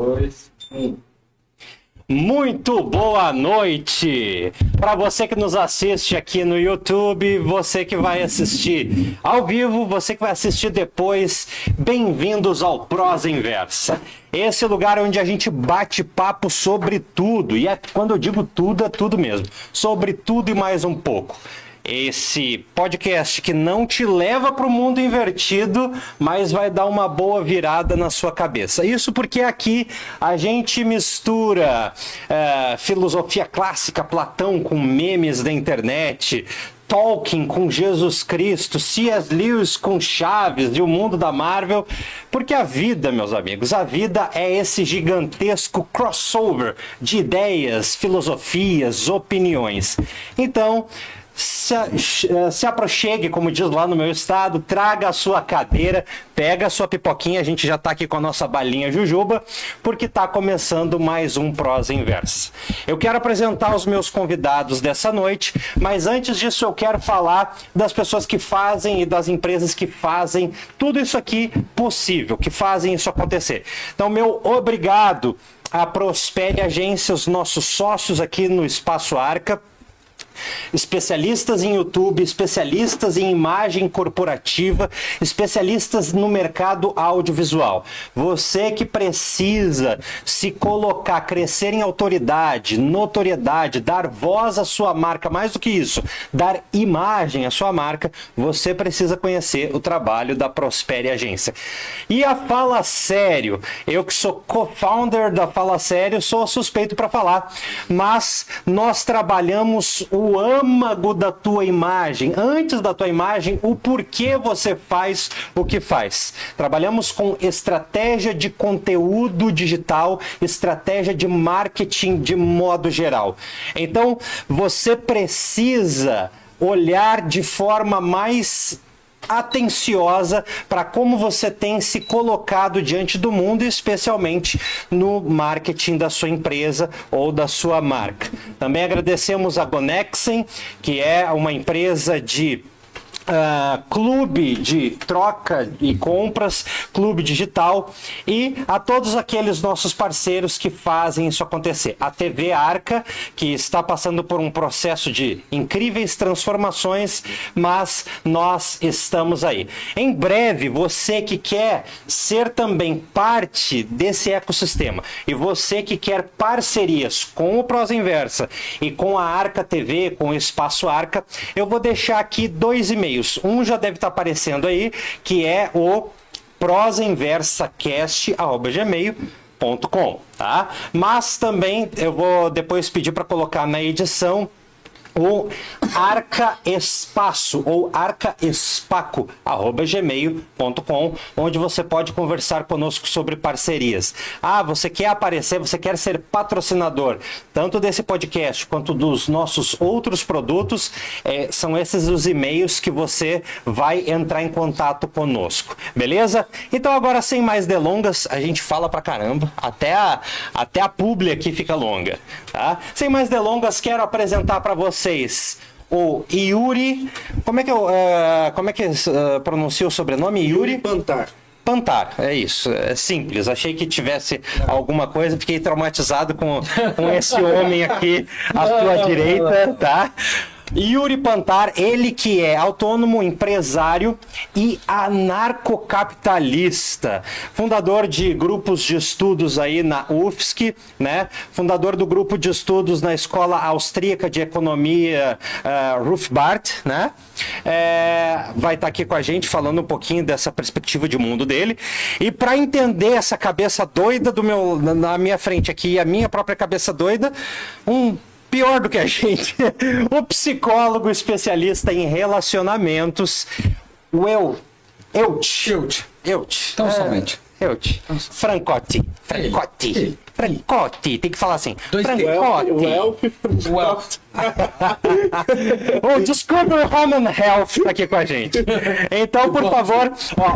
2, 1. Muito boa noite para você que nos assiste aqui no YouTube, você que vai assistir ao vivo, você que vai assistir depois. Bem-vindos ao Prosa Inversa. Esse é o lugar onde a gente bate papo sobre tudo, e quando eu digo tudo, é tudo mesmo, sobre tudo e mais um pouco. Esse podcast que não te leva para o mundo invertido, mas vai dar uma boa virada na sua cabeça. Isso porque aqui a gente mistura filosofia clássica, Platão, com memes da internet, Tolkien com Jesus Cristo, C.S. Lewis com Chaves e o mundo da Marvel, porque a vida, meus amigos, a vida é esse gigantesco crossover de ideias, filosofias, opiniões. Então, se aproxime, como diz lá no meu estado, traga a sua cadeira, pega a sua pipoquinha, a gente já está aqui com a nossa balinha jujuba, porque está começando mais um Prosa Inversa. Eu quero apresentar os meus convidados dessa noite, mas antes disso eu quero falar das pessoas que fazem e das empresas que fazem tudo isso aqui possível, que fazem isso acontecer. Então, meu obrigado à Prospere Agência, os nossos sócios aqui no Espaço Arca, especialistas em YouTube, especialistas em imagem corporativa, especialistas no mercado audiovisual. Você que precisa se colocar, crescer em autoridade, notoriedade, dar voz à sua marca, mais do que isso, dar imagem à sua marca, você precisa conhecer o trabalho da Prospere Agência. E a Fala Sério, eu que sou co-founder da Fala Sério, sou suspeito para falar, mas nós trabalhamos o âmago da tua imagem, antes da tua imagem, o porquê você faz o que faz. Trabalhamos com estratégia de conteúdo digital, estratégia de marketing de modo geral. Então, você precisa olhar de forma mais atenciosa para como você tem se colocado diante do mundo, especialmente no marketing da sua empresa ou da sua marca. Também agradecemos a Gonexen, que é uma empresa de clube de troca e compras, clube digital, e a todos aqueles nossos parceiros que fazem isso acontecer. A TV Arca, que está passando por um processo de incríveis transformações, mas nós estamos aí. Em breve, você que quer ser também parte desse ecossistema, e você que quer parcerias com o Prosa Inversa e com a Arca TV, com o Espaço Arca, eu vou deixar aqui 2 e-mails. Um já deve estar aparecendo aí, que é o prosainversacast@gmail.com, tá? Mas também eu vou depois pedir para colocar na edição o Arca Espaço ou arcaespaco@gmail.com, onde você pode conversar conosco sobre parcerias. Você quer aparecer, você quer ser patrocinador tanto desse podcast quanto dos nossos outros produtos, são esses os e-mails que você vai entrar em contato conosco, beleza? Então agora, sem mais delongas, a gente fala pra caramba, até a publi aqui fica longa, tá? Sem mais delongas, quero apresentar para vocês o Yuri. Como é que pronuncia o sobrenome? Yuri Pantar. Pantar, é isso, é simples. Achei que tivesse alguma coisa, fiquei traumatizado com esse homem aqui à sua direita, tá? Yuri Pantar, ele que é autônomo, empresário e anarcocapitalista, fundador de grupos de estudos aí na UFSC, né? Fundador do grupo de estudos na Escola Austríaca de Economia Rothbard, né? Vai estar aqui com a gente falando um pouquinho dessa perspectiva de mundo dele. E para entender essa cabeça doida na minha frente aqui, a minha própria cabeça doida, pior do que a gente, o psicólogo especialista em relacionamentos, o Eut. Então somente. Eut. Francotti. Francotti. Tem que falar assim. Francotti. O Discover Home and Health tá aqui com a gente. Então, por favor,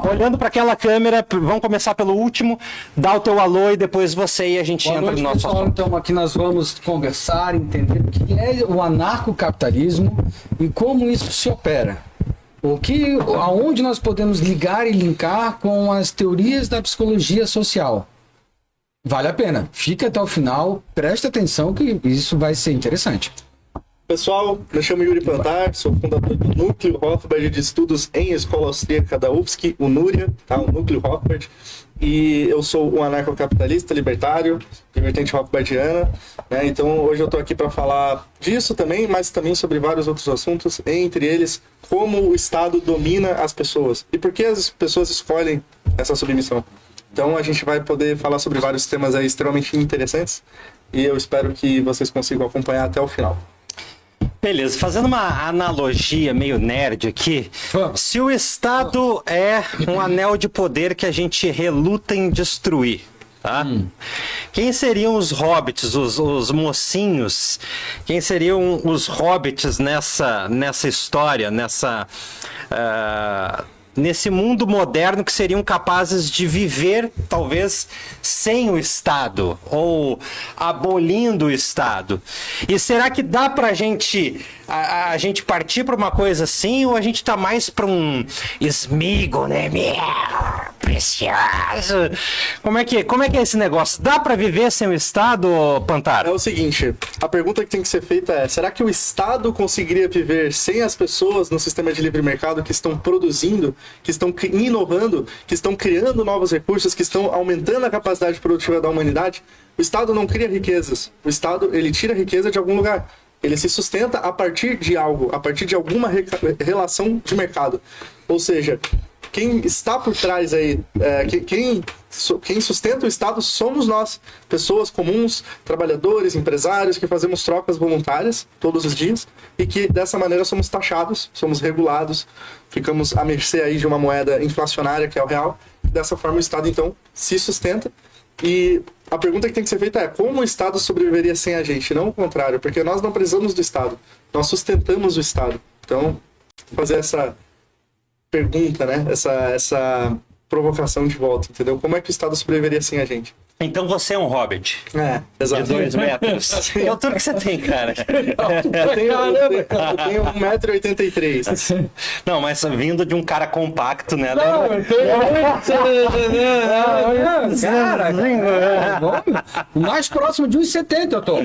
olhando para aquela câmera, vamos começar pelo último. Dá o teu alô e depois você e a gente entra no nosso assunto. Então, aqui nós vamos conversar, entender o que é o anarcocapitalismo e como isso se opera. Aonde nós podemos ligar e linkar com as teorias da psicologia social. Vale a pena. Fica até o final, presta atenção que isso vai ser interessante. Pessoal, me chamo Yuri Pantar, sou fundador do Núcleo Rothbard de Estudos em Escola Austríaca da UFSC, o NURIA, tá? O Núcleo Rothbard. E eu sou um anarcocapitalista libertário, de vertente rothbardiana, né? Então hoje eu estou aqui para falar disso também, mas também sobre vários outros assuntos, entre eles como o Estado domina as pessoas e por que as pessoas escolhem essa submissão. Então a gente vai poder falar sobre vários temas aí extremamente interessantes e eu espero que vocês consigam acompanhar até o final. Beleza, fazendo uma analogia meio nerd aqui, se o Estado é um anel de poder que a gente reluta em destruir, tá? Quem seriam os hobbits, os mocinhos? Quem seriam os hobbits nessa história, nesse mundo moderno que seriam capazes de viver, talvez, sem o Estado, ou abolindo o Estado? E será que dá pra gente, a gente partir para uma coisa assim, ou a gente tá mais para um esmigo, né? Precioso. Como é que é esse negócio? Dá pra viver sem o Estado, Pantaro? É o seguinte, a pergunta que tem que ser feita é, será que o Estado conseguiria viver sem as pessoas no sistema de livre mercado que estão produzindo, que estão inovando, que estão criando novos recursos, que estão aumentando a capacidade produtiva da humanidade? O Estado não cria riquezas. O Estado, ele tira riqueza de algum lugar. Ele se sustenta a partir de algo, a partir de alguma relação de mercado. Ou seja, quem está por trás aí, quem sustenta o Estado somos nós, pessoas comuns, trabalhadores, empresários, que fazemos trocas voluntárias todos os dias e que dessa maneira somos taxados, somos regulados, ficamos à mercê aí de uma moeda inflacionária que é o real. Dessa forma o Estado então se sustenta e a pergunta que tem que ser feita é como o Estado sobreviveria sem a gente, não o contrário, porque nós não precisamos do Estado, nós sustentamos o Estado. Então, fazer essa pergunta, né? Essa provocação de volta, entendeu? Como é que o Estado sobreviveria sem a gente? Então você é um hobbit. Exato. De 2 metros. Que altura que você tem, cara? Eu tenho 1,83 m. Não, mas vindo de um cara compacto, né? Não, eu tenho... Cara, o mais próximo de 1,70 eu tô.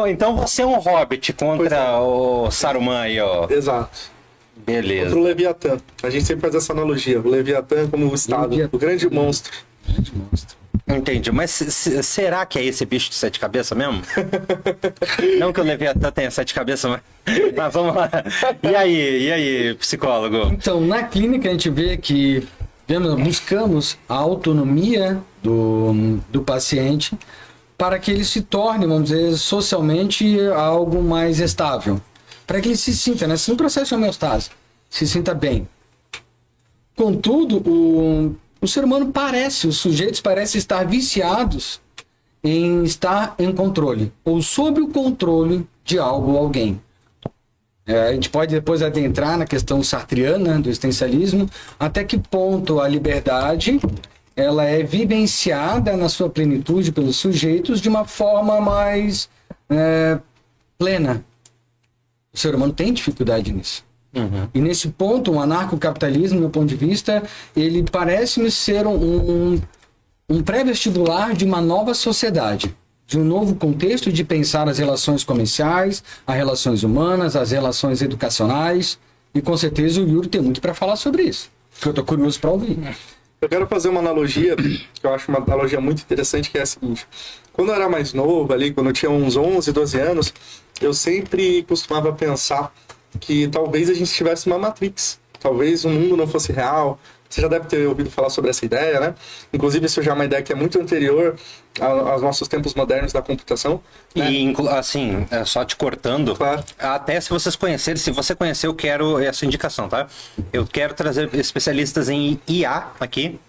Então você é um hobbit contra o Saruman aí, ó. Exato. Beleza. Contra o Leviatã. A gente sempre faz essa analogia. O Leviatã como o Estado, o grande monstro. Entendi. Mas será que é esse bicho de 7 cabeças mesmo? Não que o Leviatã tenha 7 cabeças, mas vamos lá. E aí, psicólogo? Então, na clínica a gente vê que buscamos a autonomia do paciente para que ele se torne, vamos dizer, socialmente algo mais estável. Para que ele se sinta, né? No processo de homeostase, se sinta bem. Contudo, o ser humano os sujeitos parecem estar viciados em estar em controle, ou sob o controle de algo ou alguém. A gente pode depois adentrar na questão sartriana do existencialismo, até que ponto a liberdade ela é vivenciada na sua plenitude pelos sujeitos de uma forma mais plena. O ser humano tem dificuldade nisso. Uhum. E nesse ponto, o anarcocapitalismo, do meu ponto de vista, ele parece-me ser um pré-vestibular de uma nova sociedade, de um novo contexto de pensar as relações comerciais, as relações humanas, as relações educacionais, e com certeza o Yuri tem muito para falar sobre isso, que eu estou curioso para ouvir. Eu quero fazer uma analogia, que eu acho uma analogia muito interessante, que é a seguinte. Quando eu era mais novo, ali, quando eu tinha uns 11, 12 anos, eu sempre costumava pensar que talvez a gente tivesse uma Matrix. Talvez o mundo não fosse real. Você já deve ter ouvido falar sobre essa ideia, né? Inclusive, isso já é uma ideia que é muito anterior aos nossos tempos modernos da computação. Né? E, assim, só te cortando, claro. Até se você conhecer, eu quero essa indicação, tá? Eu quero trazer especialistas em IA aqui.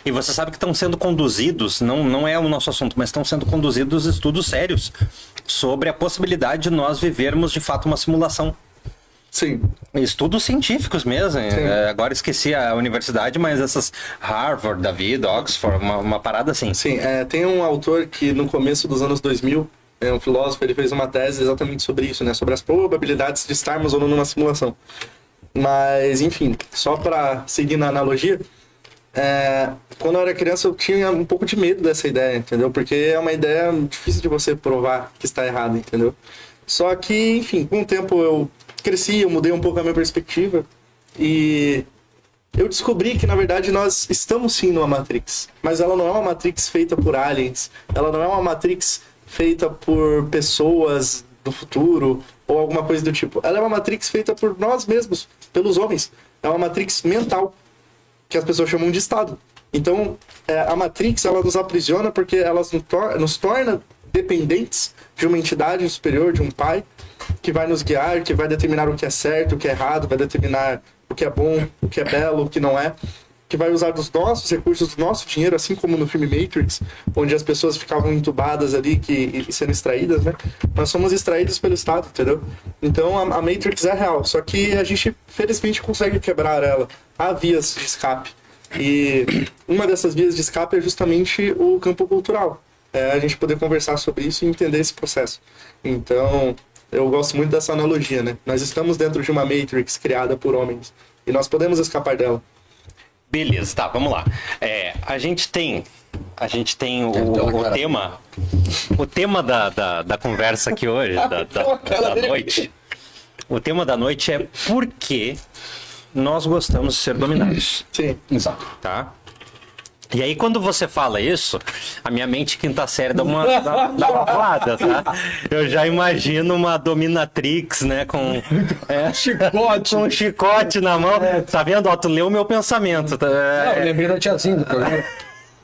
E você sabe que estão sendo conduzidos, não é o nosso assunto, mas estão sendo conduzidos estudos sérios sobre a possibilidade de nós vivermos de fato uma simulação. Sim. Estudos científicos mesmo. Agora esqueci a universidade, mas essas Harvard, da vida, Oxford, uma parada assim. Sim, tem um autor que no começo dos anos 2000, um filósofo, ele fez uma tese exatamente sobre isso, né? Sobre as probabilidades de estarmos ou não numa simulação. Mas, enfim, só para seguir na analogia, quando eu era criança, eu tinha um pouco de medo dessa ideia, entendeu? Porque é uma ideia difícil de você provar que está errada, entendeu? Só que, enfim, com o tempo eu cresci, eu mudei um pouco a minha perspectiva e eu descobri que, na verdade, nós estamos sim numa Matrix. Mas ela não é uma Matrix feita por aliens, ela não é uma Matrix feita por pessoas do futuro ou alguma coisa do tipo. Ela é uma Matrix feita por nós mesmos, pelos homens. É uma Matrix mental, que as pessoas chamam de Estado. Então, a Matrix, ela nos aprisiona porque ela nos torna dependentes de uma entidade superior, de um pai, que vai nos guiar, que vai determinar o que é certo, o que é errado, vai determinar o que é bom, o que é belo, o que não é, que vai usar dos nossos recursos, do nosso dinheiro, assim como no filme Matrix, onde as pessoas ficavam entubadas ali e sendo extraídas, né? Nós somos extraídos pelo Estado, entendeu? Então, a Matrix é real, só que a gente, felizmente, consegue quebrar ela. Há vias de escape. E uma dessas vias de escape é justamente o campo cultural. A gente poder conversar sobre isso e entender esse processo. Então, eu gosto muito dessa analogia, né? Nós estamos dentro de uma Matrix criada por homens e nós podemos escapar dela. Beleza, tá, vamos lá. A gente tem o tema. O tema da conversa aqui hoje, da noite. O tema da noite é por que nós gostamos de ser dominados. Sim, Exato. Tá? E aí, quando você fala isso, a minha mente quinta série dá uma voada, tá? Eu já imagino uma dominatrix, né? Com Chicote. com um chicote na mão. Tá vendo? Ó, tu leu o meu pensamento. Tá? Não, eu lembrei da tiazinha do programa.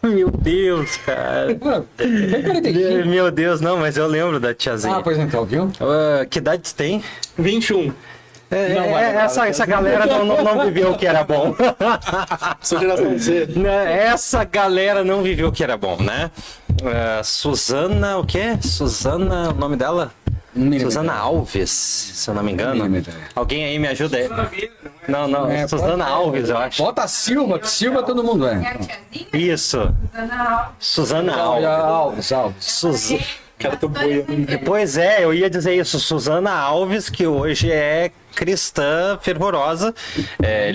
Meu Deus, cara. Tem 45. Meu Deus, não, mas eu lembro da tiazinha. Pois então, viu? Que idade tu tem? 21. Essa galera não viveu o que era bom. Sou geração Z. Essa galera não viveu o que era bom, né? Suzana, o quê? Suzana, o nome dela? Suzana Alves, se eu não me engano. Alguém aí me ajuda aí? Não, Suzana Alves, eu acho. Bota a Silva, que Silva todo mundo é. É a tiazinha? Isso. Susana Alves. Alves. Cara, tô boiando. Pois é, eu ia dizer isso. Suzana Alves, que hoje é cristã fervorosa,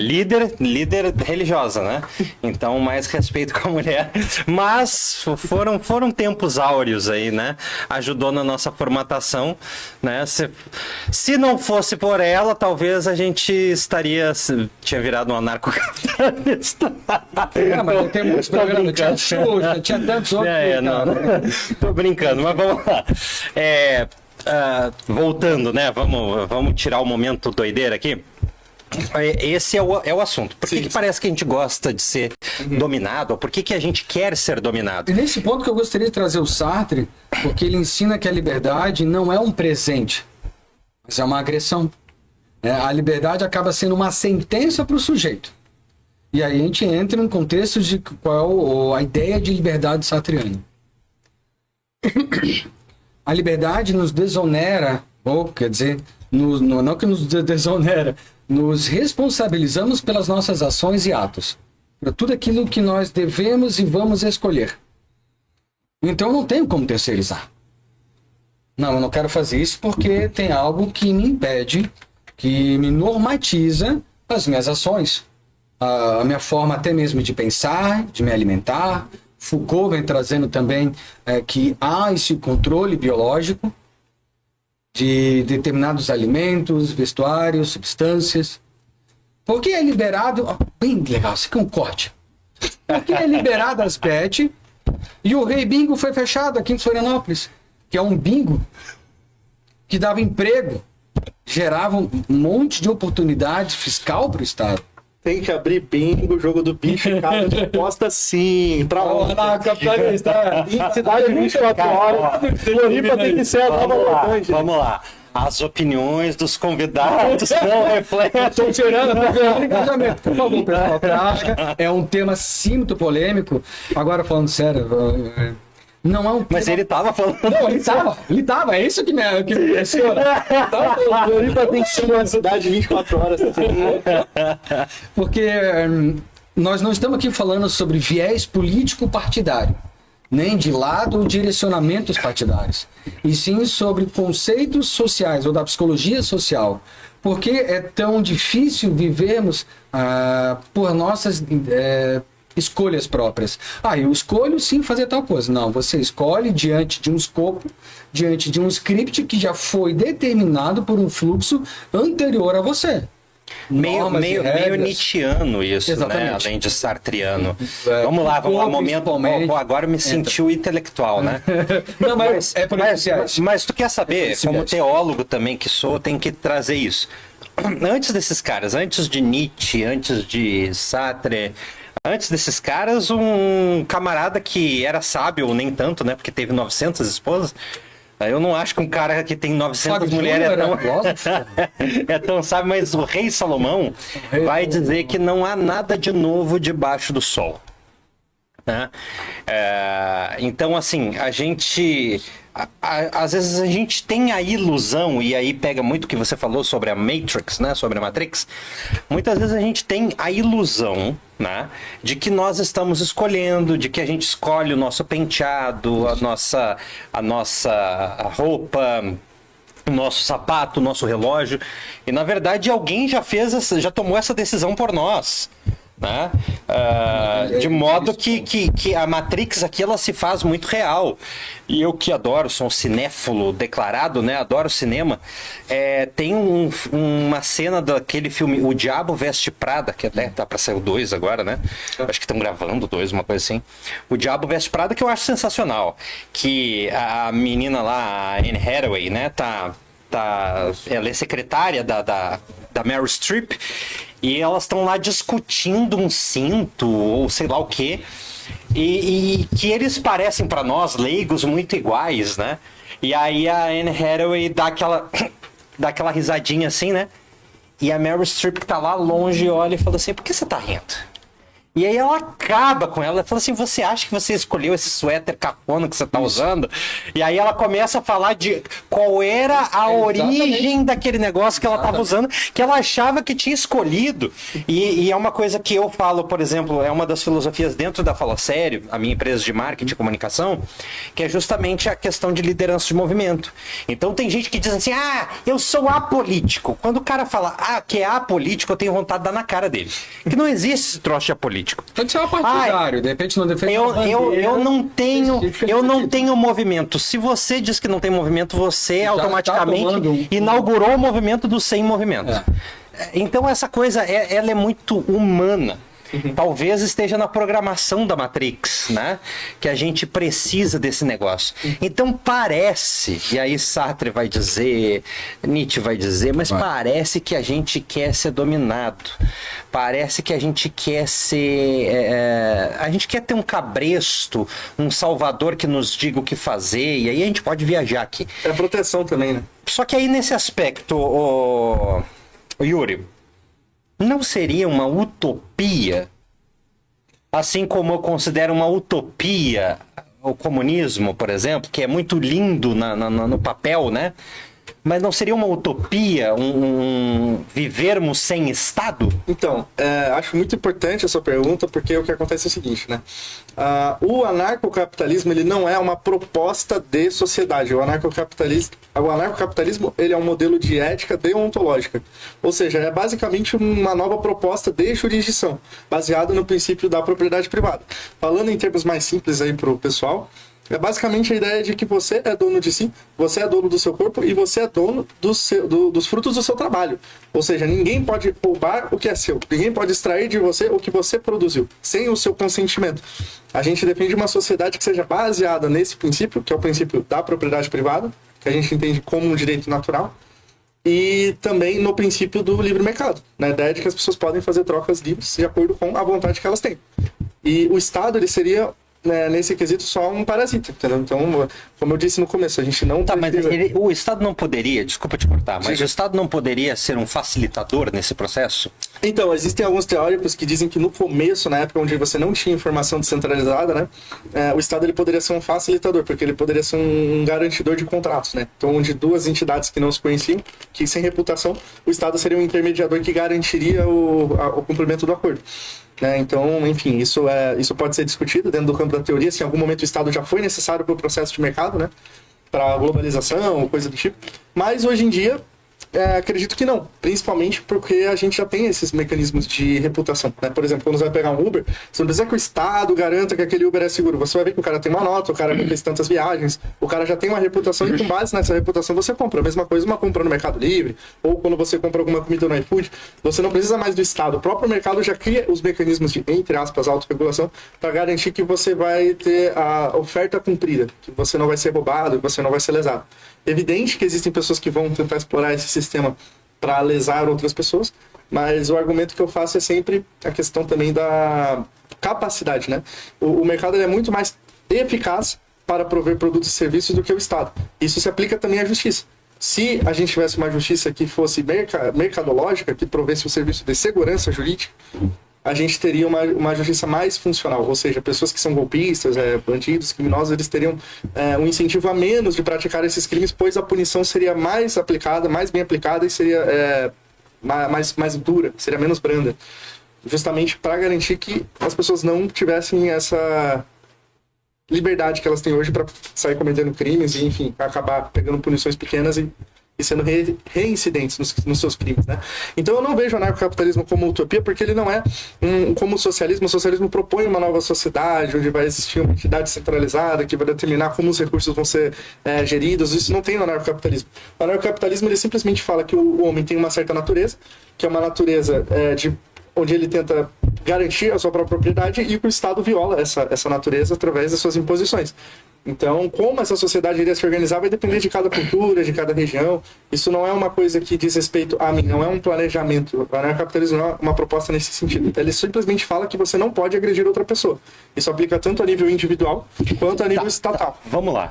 líder religiosa, né? Então, mais respeito com a mulher. Mas foram tempos áureos aí, né? Ajudou na nossa formatação, né? Se não fosse por ela, talvez a gente tinha virado um anarcocapitalista. Mas tem muitos programas, tinha Xuxa, tinha tantos outros. Não. Tô brincando, mas vamos lá. Voltando, né? Vamos tirar o momento doideira aqui. Esse é o assunto. Por que parece que a gente gosta de ser dominado? Ou por que a gente quer ser dominado? E nesse ponto que eu gostaria de trazer o Sartre, porque ele ensina que a liberdade não é um presente, mas é uma agressão. A liberdade acaba sendo uma sentença para o sujeito. E aí a gente entra em um contexto de qual é a ideia de liberdade sartriana. A liberdade nos desonera, ou quer dizer, não que nos desonera, nos responsabilizamos pelas nossas ações e atos, por tudo aquilo que nós devemos e vamos escolher. Então eu não tenho como terceirizar. Não, eu não quero fazer isso porque tem algo que me impede, que me normatiza as minhas ações, a minha forma até mesmo de pensar, de me alimentar. Foucault vem trazendo também que há esse controle biológico de determinados alimentos, vestuários, substâncias. Por que é liberado... Bem legal, isso aqui é um corte. Por que é liberado as pet e o Rei Bingo foi fechado aqui em Florianópolis? Que é um bingo que dava emprego, gerava um monte de oportunidade fiscal para o Estado. Tem que abrir bingo, jogo do bicho, casa de aposta sim. Pra onde? Capitalista. Cidade 24 horas. Floripa tem que ser a nova Loranje. Vamos lá. As opiniões dos convidados não refletem. Estou tirando para engajamento. Por favor, pessoal. É um tema sim muito polêmico. Agora, falando sério, não é um tema... Mas ele tava falando. Não, ele tava. É isso que me impressiona. Floripa tem que ser uma cidade 24 horas. Porque nós não estamos aqui falando sobre viés político-partidário, nem de lado ou direcionamentos partidários, e sim sobre conceitos sociais ou da psicologia social. Por que é tão difícil vivermos por nossas escolhas próprias. Eu escolho sim fazer tal coisa. Não, você escolhe diante de um escopo, diante de um script que já foi determinado por um fluxo anterior a você. Meio regras. Nietzscheano isso, Exatamente. né? Além de sartriano. Vamos lá, momento. Agora eu me senti o intelectual, né? Não, mas é por mas tu quer saber, como teólogo também que sou, tem que trazer isso. Antes desses caras, antes de Nietzsche, antes de Sartre, antes desses caras, um camarada que era sábio, ou nem tanto, né? Porque teve 900 esposas. Eu não acho que um cara que tem 900 mulheres é tão sábio, mas o rei Salomão vai dizer que não há nada de novo debaixo do sol. Né? Então, assim, a gente... Às vezes a gente tem a ilusão, e aí pega muito o que você falou sobre a Matrix, né? Sobre a Matrix. Muitas vezes a gente tem a ilusão, né? De que nós estamos escolhendo, de que a gente escolhe o nosso penteado, a nossa roupa, o nosso sapato, o nosso relógio. E na verdade alguém já tomou essa decisão por nós. Né? De modo que a Matrix aqui ela se faz muito real. E eu que adoro, sou um cinéfilo declarado, né? Adoro cinema. Tem uma cena daquele filme O Diabo Veste Prada, que até tá para sair o 2 agora, né? Acho que estão gravando o 2, uma coisa assim. O Diabo Veste Prada, que eu acho sensacional. Que a menina lá, a Anne Hathaway, né? Ela é secretária da Meryl Streep. E elas estão lá discutindo um cinto, ou sei lá o quê. E que eles parecem para nós, leigos, muito iguais, né? E aí a Anne Hathaway dá aquela risadinha assim, né? E a Meryl Streep que tá lá longe olha e fala assim, por que você tá rindo? E aí ela acaba com ela, fala assim, você acha que você escolheu esse suéter cafona que você tá usando? E aí ela começa a falar de qual era a origem daquele negócio que ela tava usando, que ela achava que tinha escolhido. E é uma coisa que eu falo, por exemplo, é uma das filosofias dentro da Fala Sério, a minha empresa de marketing e comunicação, que é justamente a questão de liderança de movimento. Então tem gente que diz assim, eu sou apolítico. Quando o cara fala, que é apolítico, eu tenho vontade de dar na cara dele. Que não existe esse troço de apolítico. Pode ser um partidário, de repente não defende eu não tenho movimento. Se você diz que não tem movimento, você automaticamente inaugurou o movimento do sem movimento. Então essa coisa, ela é muito humana. Talvez esteja na programação da Matrix, né? Que a gente precisa desse negócio. Então parece, e aí Sartre vai dizer, Nietzsche vai dizer, mas parece que a gente quer ser dominado. Parece que a gente quer ser... a gente quer ter um cabresto, um salvador que nos diga o que fazer, e aí a gente pode viajar aqui. É proteção também, né? Só que aí nesse aspecto, o Yuri, não seria uma utopia, assim como eu considero uma utopia o comunismo, por exemplo, que é muito lindo no papel, né? Mas não seria uma utopia vivermos sem Estado? Então, acho muito importante essa pergunta, porque o que acontece é o seguinte, né? O anarcocapitalismo, ele não é uma proposta de sociedade. O anarcocapitalismo, ele é um modelo de ética deontológica. Ou seja, é basicamente uma nova proposta de jurisdição, baseada no princípio da propriedade privada. Falando em termos mais simples aí para o pessoal, é basicamente a ideia de que você é dono de si, você é dono do seu corpo e você é dono dos frutos do seu trabalho. Ou seja, ninguém pode roubar o que é seu, ninguém pode extrair de você o que você produziu, sem o seu consentimento. A gente defende uma sociedade que seja baseada nesse princípio, que é o princípio da propriedade privada, que a gente entende como um direito natural, e também no princípio do livre mercado, na ideia de que as pessoas podem fazer trocas livres de acordo com a vontade que elas têm. E o Estado, ele seria... nesse quesito só um parasita, entendeu? Então, como eu disse no começo, a gente não... Mas o Estado não poderia, desculpa te cortar, mas o Estado não poderia ser um facilitador nesse processo? Então, existem alguns teóricos que dizem que no começo, na época onde você não tinha informação descentralizada, né, o Estado ele poderia ser um facilitador, porque ele poderia ser um garantidor de contratos, né? Então, onde duas entidades que não se conheciam, que sem reputação, o Estado seria um intermediador que garantiria o cumprimento do acordo. Então, enfim, isso pode ser discutido dentro do campo da teoria, se em algum momento o Estado já foi necessário para o processo de mercado, né, para a globalização ou coisa do tipo. Mas, hoje em dia, acredito que não. Principalmente porque a gente já tem esses mecanismos de reputação, né? Por exemplo, quando você vai pegar um Uber, você não precisa que o Estado garanta que aquele Uber é seguro. Você vai ver que o cara tem uma nota, o cara fez tantas viagens, o cara já tem uma reputação e com base nessa reputação você compra. A mesma coisa uma compra no Mercado Livre, ou quando você compra alguma comida no iFood, você não precisa mais do Estado. O próprio mercado já cria os mecanismos de, entre aspas, autorregulação para garantir que você vai ter a oferta cumprida, que você não vai ser roubado, que você não vai ser lesado. Evidente que existem pessoas que vão tentar explorar esse sistema para lesar outras pessoas, mas o argumento que eu faço é sempre a questão também da capacidade, né? O mercado ele é muito mais eficaz para prover produtos e serviços do que o Estado. Isso se aplica também à justiça. Se a gente tivesse uma justiça que fosse mercadológica, que provesse um serviço de segurança jurídica, a gente teria uma justiça mais funcional, ou seja, pessoas que são golpistas, bandidos, criminosos, eles teriam um incentivo a menos de praticar esses crimes, pois a punição seria mais aplicada, mais bem aplicada e seria mais dura, seria menos branda, justamente para garantir que as pessoas não tivessem essa liberdade que elas têm hoje para sair cometendo crimes e, enfim, acabar pegando punições pequenas e sendo reincidentes nos seus crimes, né? Então eu não vejo o anarcocapitalismo como utopia, porque ele não é como o socialismo. O socialismo propõe uma nova sociedade, onde vai existir uma entidade centralizada, que vai determinar como os recursos vão ser geridos. Isso não tem no anarcocapitalismo. O anarcocapitalismo, ele simplesmente fala que o homem tem uma certa natureza, que é uma natureza onde ele tenta garantir a sua própria propriedade e que o Estado viola essa natureza através das suas imposições. Então, como essa sociedade iria se organizar vai depender de cada cultura, de cada região. Isso não é uma coisa que diz respeito a mim, não é um planejamento. O anarcocapitalismo não é uma proposta nesse sentido. Ele simplesmente fala que você não pode agredir outra pessoa. Isso aplica tanto a nível individual quanto a nível estatal. Vamos lá.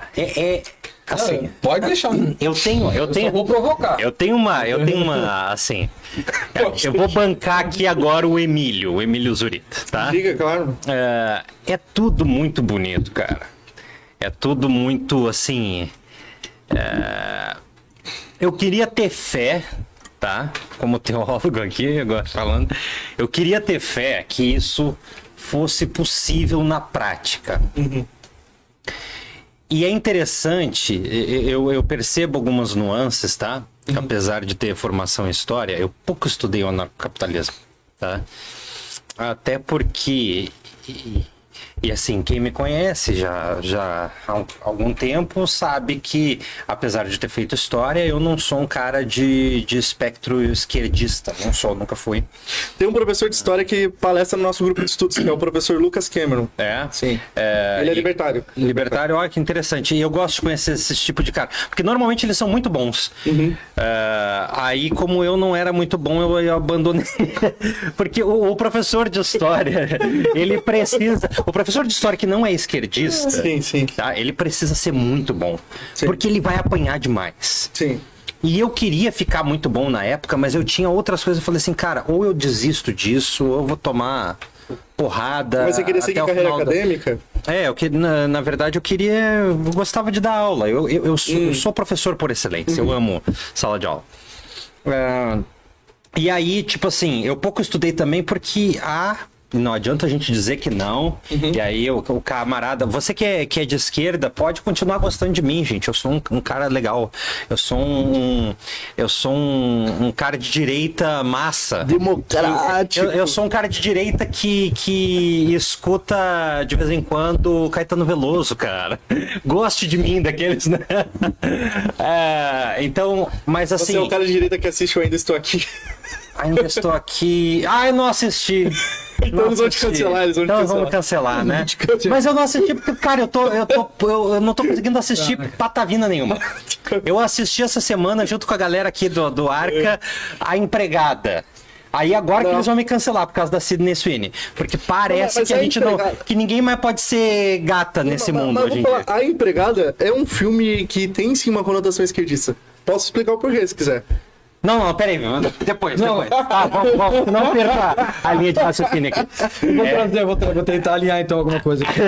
Assim, pode deixar. Eu só vou provocar. Eu tenho uma, assim. Eu vou bancar aqui agora o Emílio Zurita, tá? Diga, claro. É tudo muito bonito, cara. É tudo muito, assim... Eu queria ter fé, tá? Como teólogo aqui, agora falando. Eu queria ter fé que isso fosse possível na prática. Uhum. E é interessante, eu percebo algumas nuances, tá? Uhum. Apesar de ter formação em história, eu pouco estudei o anarcocapitalismo, tá? Até porque... E assim, quem me conhece já há algum tempo sabe que, apesar de ter feito história, eu não sou um cara de espectro esquerdista. Não sou, nunca fui. Tem um professor de história que palestra no nosso grupo de estudos, que é o professor Lucas Cameron. Sim. Ele é libertário. Libertário, olha que interessante. E eu gosto de conhecer esse tipo de cara. Porque normalmente eles são muito bons. Uhum. Aí, como eu não era muito bom, eu abandonei. Porque o professor de história, ele precisa... O professor de história que não é esquerdista, sim. Tá? Ele precisa ser muito bom. Sim. Porque ele vai apanhar demais. Sim. E eu queria ficar muito bom na época, mas eu tinha outras coisas. Eu falei assim, cara, ou eu desisto disso, ou eu vou tomar porrada. Mas você queria seguir carreira acadêmica? Na verdade, eu gostava de dar aula. Eu sou professor por excelência. Eu amo sala de aula. E aí, tipo assim, eu pouco estudei também porque não adianta a gente dizer que não. E aí o camarada... Você que é de esquerda, pode continuar gostando de mim, gente. Eu sou um cara legal. Eu sou um cara de direita massa. Democrático. Eu sou um cara de direita que escuta de vez em quando Caetano Veloso, cara. Goste de mim, daqueles, né? Então, mas assim... Você é um cara de direita que assiste Eu Ainda Estou Aqui. Ainda estou aqui... eu não assisti. Então eles vão te cancelar, vamos cancelar, né? Mas eu não assisti porque, cara, eu não tô conseguindo assistir patavina nenhuma. Eu assisti essa semana, junto com a galera aqui do Arca, A Empregada. Aí agora que eles vão me cancelar por causa da Sydney Sweeney. Porque parece que a gente que ninguém mais pode ser gata nesse mundo hoje em dia. A Empregada é um filme que tem sim uma conotação esquerdista. Posso explicar o porquê, se quiser. Não, peraí, depois. Vamos não perca a linha de raciocínio aqui. Vou tentar alinhar então alguma coisa aqui.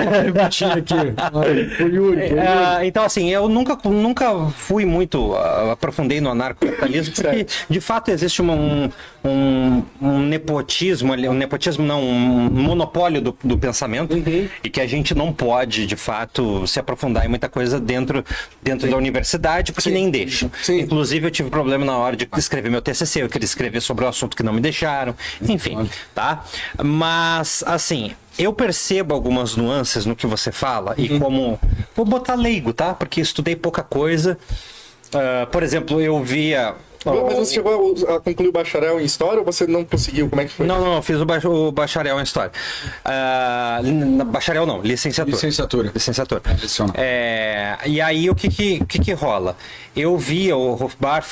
Então, assim, eu nunca fui muito, aprofundei no anarcocapitalismo, porque de fato existe um nepotismo, um monopólio do pensamento, e que a gente não pode, de fato, se aprofundar em muita coisa dentro da universidade, porque nem deixam. Inclusive, eu tive problema na hora de escrever meu TCC, eu queria escrever sobre o assunto que não me deixaram, enfim, tá? Mas, assim, eu percebo algumas nuances no que você fala e como... Vou botar leigo, tá? Porque estudei pouca coisa. Por exemplo, eu via... Mas você chegou a concluir o bacharel em História ou você não conseguiu? Como é que foi? Não, fiz o bacharel em História. Bacharel não, licenciatura. Licenciatura. E aí, o que rola? Eu via o Hofbauer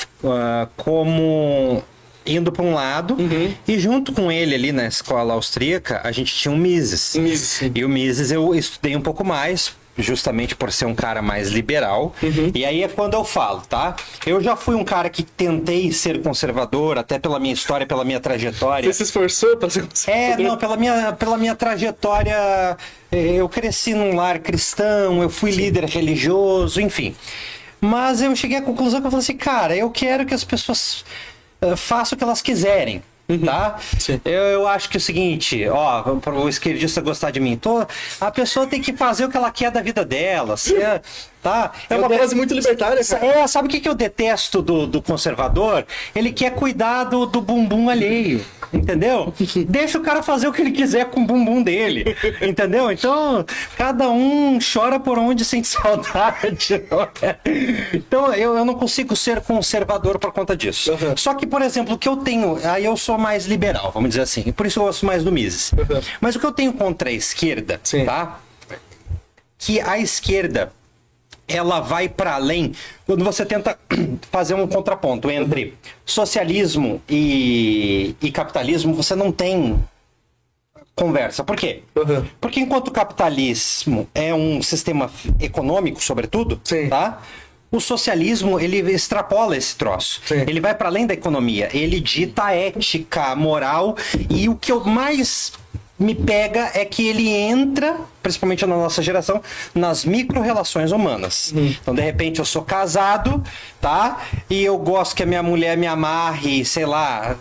como indo para um lado e junto com ele ali na escola austríaca, a gente tinha um Mises. E o Mises eu estudei um pouco mais, justamente por ser um cara mais liberal. E aí é quando eu falo, tá? Eu já fui um cara que tentei ser conservador, até pela minha história, pela minha trajetória. Você se esforçou para ser conservador? Não, pela minha trajetória, eu cresci num lar cristão, eu fui líder religioso, enfim. Mas eu cheguei à conclusão que eu falei assim, cara, eu quero que as pessoas façam o que elas quiserem. Tá? Eu acho que é o seguinte, para o esquerdista gostar de mim, a pessoa tem que fazer o que ela quer da vida dela, tá? É uma frase muito libertária, cara. Sabe o que eu detesto do conservador? Ele quer cuidar do bumbum alheio, entendeu? Deixa o cara fazer o que ele quiser com o bumbum dele, entendeu? Então, cada um chora por onde sente saudade. Então, eu não consigo ser conservador por conta disso. Só que, por exemplo, o que eu tenho, aí eu sou mais liberal, vamos dizer assim, por isso eu gosto mais do Mises. Mas o que eu tenho contra a esquerda, tá? Que a esquerda, ela vai para além quando você tenta fazer um contraponto entre socialismo e capitalismo, você não tem conversa. Por quê? Porque enquanto o capitalismo é um sistema econômico, sobretudo, tá? O socialismo, ele extrapola esse troço. Ele vai para além da economia. Ele dita a ética, moral. E o que eu mais me pega é que ele entra, principalmente na nossa geração, nas micro-relações humanas. Então, de repente, eu sou casado, tá? E eu gosto que a minha mulher me amarre, sei lá,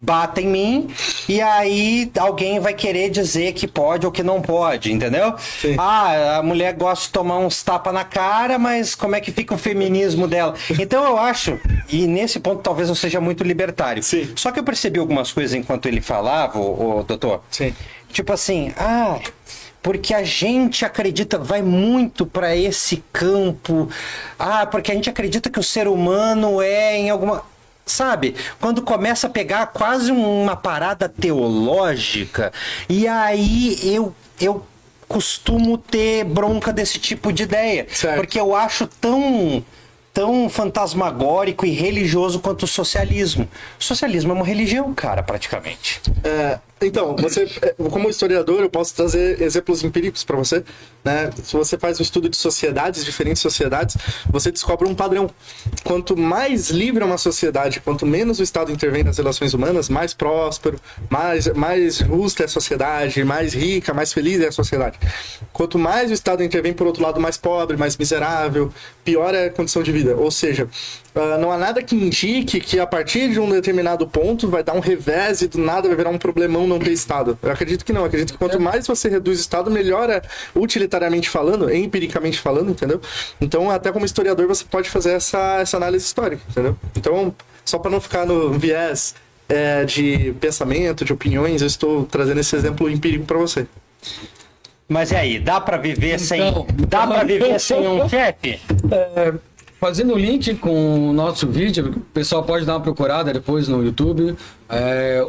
bata em mim, e aí alguém vai querer dizer que pode ou que não pode, entendeu? A mulher gosta de tomar uns tapas na cara, mas como é que fica o feminismo dela? Então eu acho, e nesse ponto talvez eu seja muito libertário. Só que eu percebi algumas coisas enquanto ele falava, o doutor. Tipo assim, porque a gente acredita, vai muito para esse campo, porque a gente acredita que o ser humano é em alguma... Sabe? Quando começa a pegar quase uma parada teológica, e aí eu costumo ter bronca desse tipo de ideia. Porque eu acho tão fantasmagórico e religioso quanto o socialismo. O socialismo é uma religião, cara, praticamente. Então, você, como historiador, eu posso trazer exemplos empíricos para você, né? Se você faz um estudo de sociedades, diferentes sociedades, você descobre um padrão. Quanto mais livre é uma sociedade, quanto menos o Estado intervém nas relações humanas, mais próspero, mais justa é a sociedade, mais rica, mais feliz é a sociedade. Quanto mais o Estado intervém, por outro lado, mais pobre, mais miserável, pior é a condição de vida. Ou seja, não há nada que indique que a partir de um determinado ponto vai dar um revés e do nada vai virar um problemão não ter Estado. Eu acredito que não. Eu acredito que quanto mais você reduz o Estado, melhor é utilitariamente falando, empiricamente falando, entendeu? Então, até como historiador, você pode fazer essa análise histórica, entendeu? Então, só para não ficar no viés de pensamento, de opiniões, eu estou trazendo esse exemplo empírico para você. Mas e aí, dá para viver sem um chefe? Fazendo o link com o nosso vídeo, o pessoal pode dar uma procurada depois no YouTube,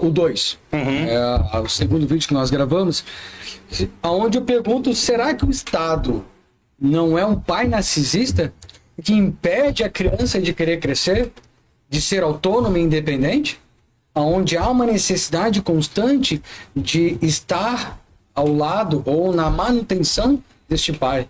o 2, o segundo vídeo que nós gravamos, onde eu pergunto, será que o Estado não é um pai narcisista que impede a criança de querer crescer, de ser autônoma e independente? Onde há uma necessidade constante de estar ao lado ou na manutenção deste pai.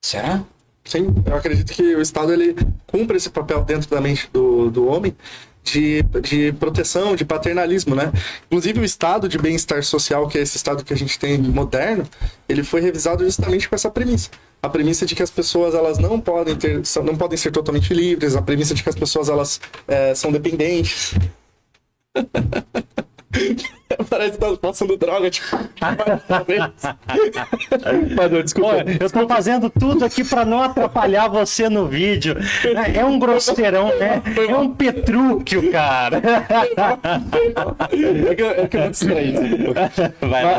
Será? Sim, eu acredito que o Estado ele cumpre esse papel dentro da mente do homem de proteção, de paternalismo, né? Inclusive o estado de bem-estar social, que é esse estado que a gente tem moderno, ele foi revisado justamente com essa premissa. A premissa de que as pessoas elas não podem ser totalmente livres, a premissa de que as pessoas elas são dependentes. Parece que tá passando droga, tipo. Perdão, desculpa. Olha, eu tô fazendo tudo aqui pra não atrapalhar você no vídeo. É um grosseirão, né? É um Petrúquio, cara. É que eu vou distrair.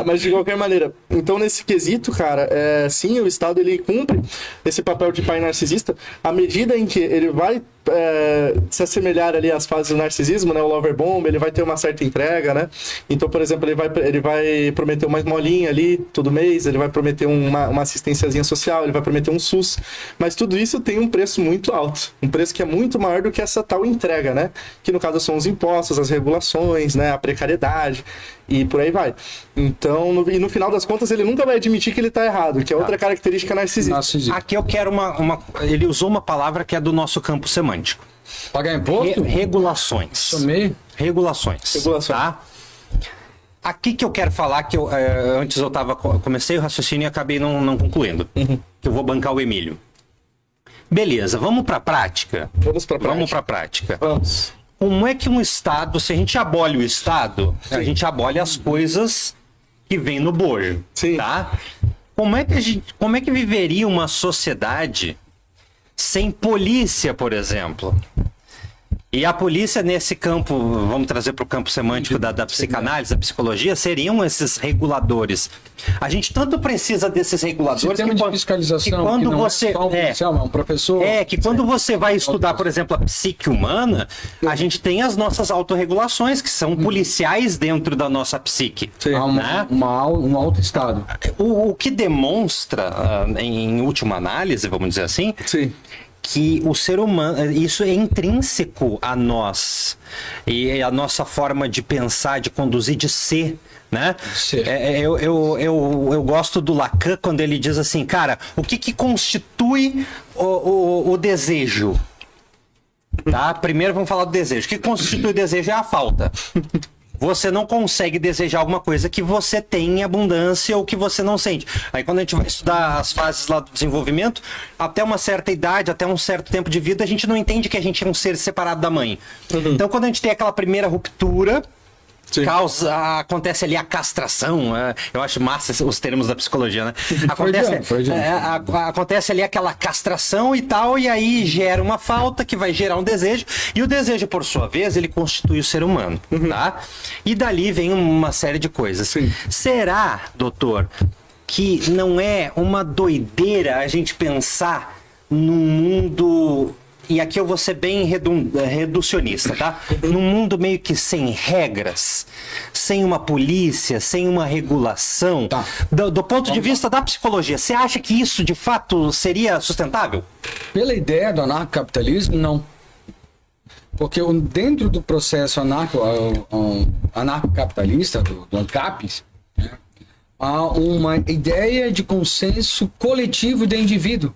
Mas de qualquer maneira, então nesse quesito, cara, sim, o Estado ele cumpre esse papel de pai narcisista à medida em que ele vai se assemelhar ali às fases do narcisismo, né? O lover bomb, ele vai ter uma certa entrega, né? Então, por exemplo, ele vai prometer uma esmolinha ali todo mês, ele vai prometer uma assistênciazinha social, ele vai prometer um SUS, mas tudo isso tem um preço muito alto, um preço que é muito maior do que essa tal entrega, né? Que no caso são os impostos, as regulações, né? A precariedade e por aí vai. Então, no final das contas, ele nunca vai admitir que ele tá errado, que é outra característica narcisista. Aqui eu quero ele usou uma palavra que é do nosso campo semântico. Pagar imposto? Regulações. Somei. Regulações. Tá? Aqui que eu quero falar, que antes eu comecei o raciocínio e acabei não concluindo. Que eu vou bancar o Emílio. Beleza, vamos pra prática? Vamos pra prática. Vamos. Como é que um Estado, se a gente abole o Estado, a gente abole as coisas que vêm no bojo. Sim. Tá? Como é que viveria uma sociedade sem polícia, por exemplo? E a polícia nesse campo, vamos trazer para o campo semântico da psicanálise, da psicologia, seriam esses reguladores. A gente tanto precisa desses reguladores... Sistema de fiscalização, que quando que não você, é só um policial, é um professor... que quando você vai estudar, por exemplo, a psique humana, a gente tem as nossas autorregulações, que são policiais dentro da nossa psique. Há né? um alto estado. O que demonstra, em última análise, vamos dizer assim... Sim. Que o ser humano, isso é intrínseco a nós, e a nossa forma de pensar, de conduzir, de ser, né? Eu gosto do Lacan quando ele diz assim, cara, o que constitui o desejo? Tá? Primeiro vamos falar do desejo. O que constitui o desejo é a falta. Você não consegue desejar alguma coisa que você tem em abundância ou que você não sente. Aí quando a gente vai estudar as fases lá do desenvolvimento, até uma certa idade, até um certo tempo de vida, a gente não entende que a gente é um ser separado da mãe. Então quando a gente tem aquela primeira ruptura, acontece ali a castração, eu acho massa os termos da psicologia, né? Acontece ali aquela castração e tal, e aí gera uma falta que vai gerar um desejo, e o desejo, por sua vez, ele constitui o ser humano, tá? E dali vem uma série de coisas. Sim. Será, doutor, que não é uma doideira a gente pensar num mundo... E aqui eu vou ser bem reducionista, tá? Num mundo meio que sem regras, sem uma polícia, sem uma regulação. Tá. Do ponto de vista da psicologia, você acha que isso de fato seria sustentável? Pela ideia do anarcocapitalismo, não. Porque dentro do processo anarcocapitalista, do ANCAP, né, há uma ideia de consenso coletivo de indivíduo.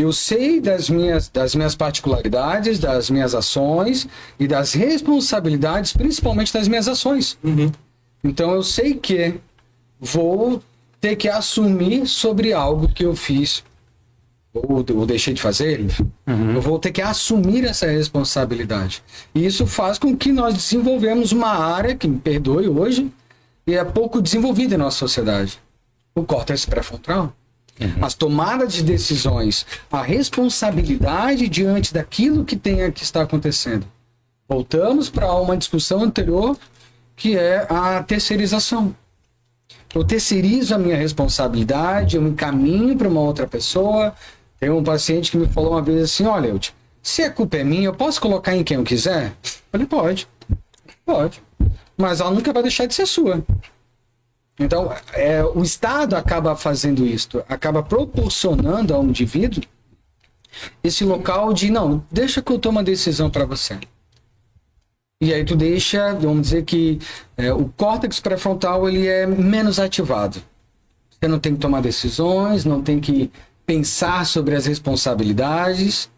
Eu sei das minhas particularidades, das minhas ações e das responsabilidades, principalmente das minhas ações. Então eu sei que vou ter que assumir sobre algo que eu fiz ou deixei de fazer. Eu vou ter que assumir essa responsabilidade. E isso faz com que nós desenvolvemos uma área, que me perdoe hoje, e é pouco desenvolvida em nossa sociedade. O córtex pré-frontal. As tomadas de decisões, a responsabilidade diante daquilo que está acontecendo. Voltamos para uma discussão anterior, que é a terceirização. Eu terceirizo a minha responsabilidade, eu me encaminho para uma outra pessoa. Tem um paciente que me falou uma vez assim, olha, Euti, se a culpa é minha, eu posso colocar em quem eu quiser? Eu falei, pode. Mas ela nunca vai deixar de ser sua. Então, o Estado acaba fazendo isso, acaba proporcionando ao indivíduo esse local de, não, deixa que eu tome uma decisão para você. E aí tu deixa, vamos dizer que o córtex pré-frontal ele é menos ativado. Você não tem que tomar decisões, não tem que pensar sobre as responsabilidades.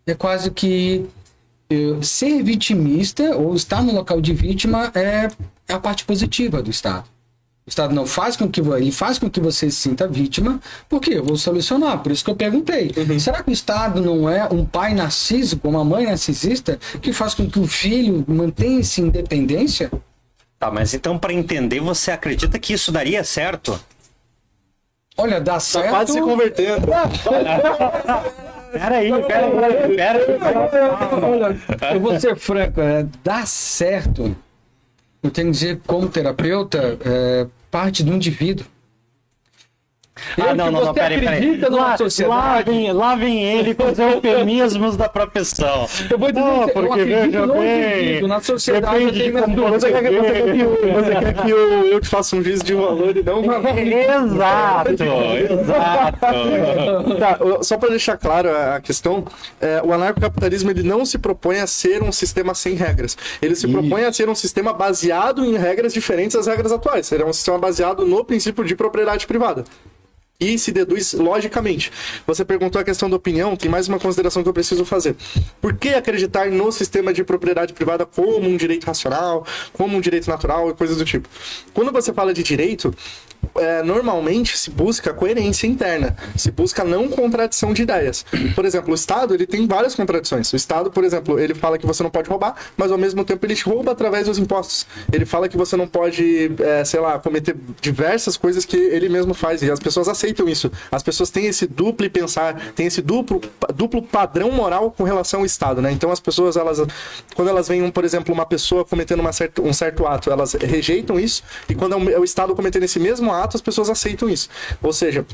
É quase que ser vitimista ou estar no local de vítima é a parte positiva do Estado. O Estado não faz com que ele faz com que você se sinta vítima, porque eu vou solucionar. Por isso que eu perguntei. Será que o Estado não é um pai narcísico, uma mãe narcisista, que faz com que o filho mantenha essa independência? Tá, mas então para entender, você acredita que isso daria certo? Olha, dá Tá certo. quase se convertendo. Peraí. Olha, eu vou ser franco, dá certo. Eu tenho que dizer, como terapeuta, parte do indivíduo. Não, peraí. Lá vem ele com os eufemismos da profissão. Eu vou dizer, eu acredito no indivíduo, na sociedade tem mais duas. Você quer que eu te faça um juízo de valor e não uma... Exato. Tá, só para deixar claro a questão, o anarcocapitalismo ele não se propõe a ser um sistema sem regras. Ele se propõe a ser um sistema baseado em regras diferentes das regras atuais. Ele é um sistema baseado no princípio de propriedade privada. E se deduz logicamente. Você perguntou a questão da opinião, tem mais uma consideração que eu preciso fazer. Por que acreditar no sistema de propriedade privada como um direito racional, como um direito natural e coisas do tipo? Quando você fala de direito, normalmente se busca coerência interna, se busca não contradição de ideias. Por exemplo, o Estado ele tem várias contradições. O Estado, por exemplo, ele fala que você não pode roubar, mas ao mesmo tempo ele te rouba através dos impostos. Ele fala que você não pode, cometer diversas coisas que ele mesmo faz, e as pessoas aceitam isso. As pessoas têm esse duplo pensar, têm esse duplo padrão moral com relação ao Estado, né? Então as pessoas, quando elas veem, por exemplo, uma pessoa cometendo um certo ato, elas rejeitam isso, e quando é o Estado cometendo esse mesmo ato, as pessoas aceitam isso. Ou seja,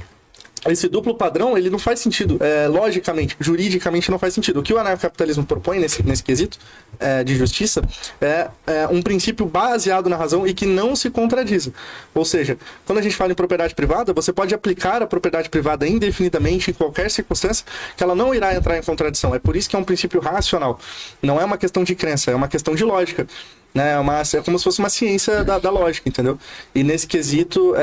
esse duplo padrão, ele não faz sentido, logicamente, juridicamente não faz sentido. O que o anarcocapitalismo propõe nesse quesito de justiça é um princípio baseado na razão e que não se contradiz. Ou seja, quando a gente fala em propriedade privada, você pode aplicar a propriedade privada indefinidamente em qualquer circunstância que ela não irá entrar em contradição. É por isso que é um princípio racional. Não é uma questão de crença, é uma questão de lógica. Né? É como se fosse uma ciência da lógica, entendeu? E nesse quesito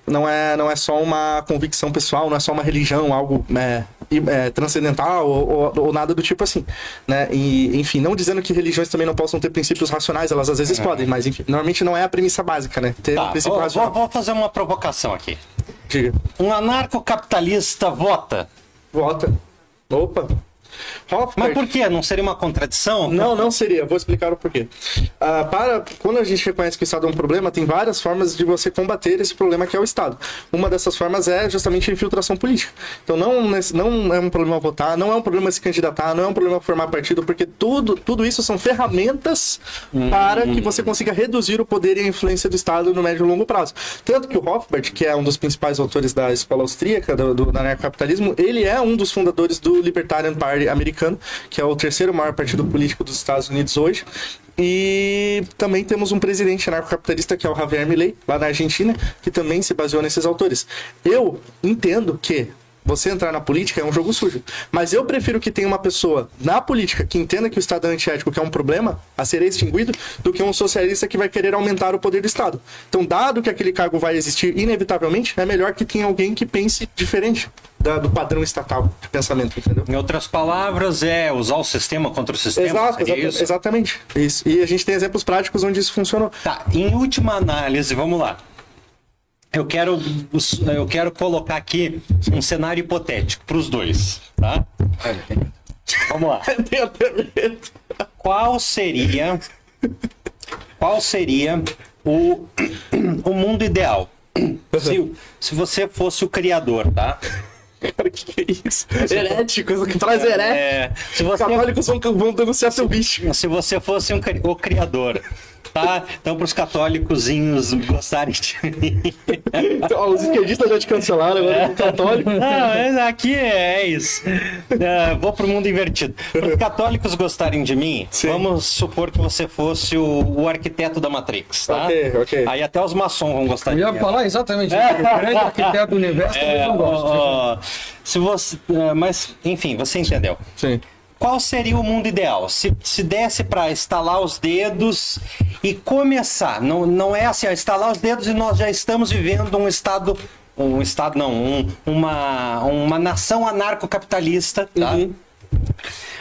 não é só uma convicção pessoal, não é só uma religião, algo transcendental ou nada do tipo assim, né? E, enfim, não dizendo que religiões também não possam ter princípios racionais, elas às vezes podem, mas enfim, normalmente não é a premissa básica, né? Ter um princípio racional. Vou fazer uma provocação aqui. Diga. Um anarcocapitalista vota? Vota. Opa. Hofbard. Mas por quê? Não seria uma contradição? Não seria. Vou explicar o porquê. Quando a gente reconhece que o Estado é um problema, tem várias formas de você combater esse problema que é o Estado. Uma dessas formas é justamente a infiltração política. Então não é um problema votar, não é um problema se candidatar, não é um problema formar partido, porque tudo isso são ferramentas para que você consiga reduzir o poder e a influência do Estado no médio e longo prazo. Tanto que o Hofbard, que é um dos principais autores da escola austríaca do anarcocapitalismo, ele é um dos fundadores do Libertarian Party americano, que é o terceiro maior partido político dos Estados Unidos hoje. E também temos um presidente anarcocapitalista, que é o Javier Milei, lá na Argentina, que também se baseou nesses autores. Eu entendo que você entrar na política é um jogo sujo. Mas eu prefiro que tenha uma pessoa na política que entenda que o Estado é antiético, que é um problema a ser extinguido, do que um socialista que vai querer aumentar o poder do Estado. Então, dado que aquele cargo vai existir inevitavelmente, é melhor que tenha alguém que pense diferente do padrão estatal de pensamento, entendeu? Em outras palavras, é usar o sistema contra o sistema? Exatamente. Isso. E a gente tem exemplos práticos onde isso funcionou. Tá, em última análise, vamos lá. Eu quero colocar aqui um cenário hipotético para os dois, tá? Vamos lá. Qual seria o mundo ideal? Se você fosse o criador, tá? Cara, que é isso? Herético, que traz herético. Se você... Católicos vão denunciar seu bicho. Se você fosse o criador, tá? Então, para os católicozinhos gostarem de mim. Então, os esquerdistas já te cancelaram, agora católico. Não, aqui é isso. Vou pro mundo invertido. Para os católicos gostarem de mim, sim, vamos supor que você fosse o arquiteto da Matrix, tá? Ok. Aí até os maçons vão gostar de mim. Eu ia falar exatamente isso. O grande arquiteto do universo também não gosta. Mas, enfim, você entendeu. Sim. Qual seria o mundo ideal? Se desse para estalar os dedos e começar, não é assim, estalar os dedos e nós já estamos vivendo uma nação anarcocapitalista, tá?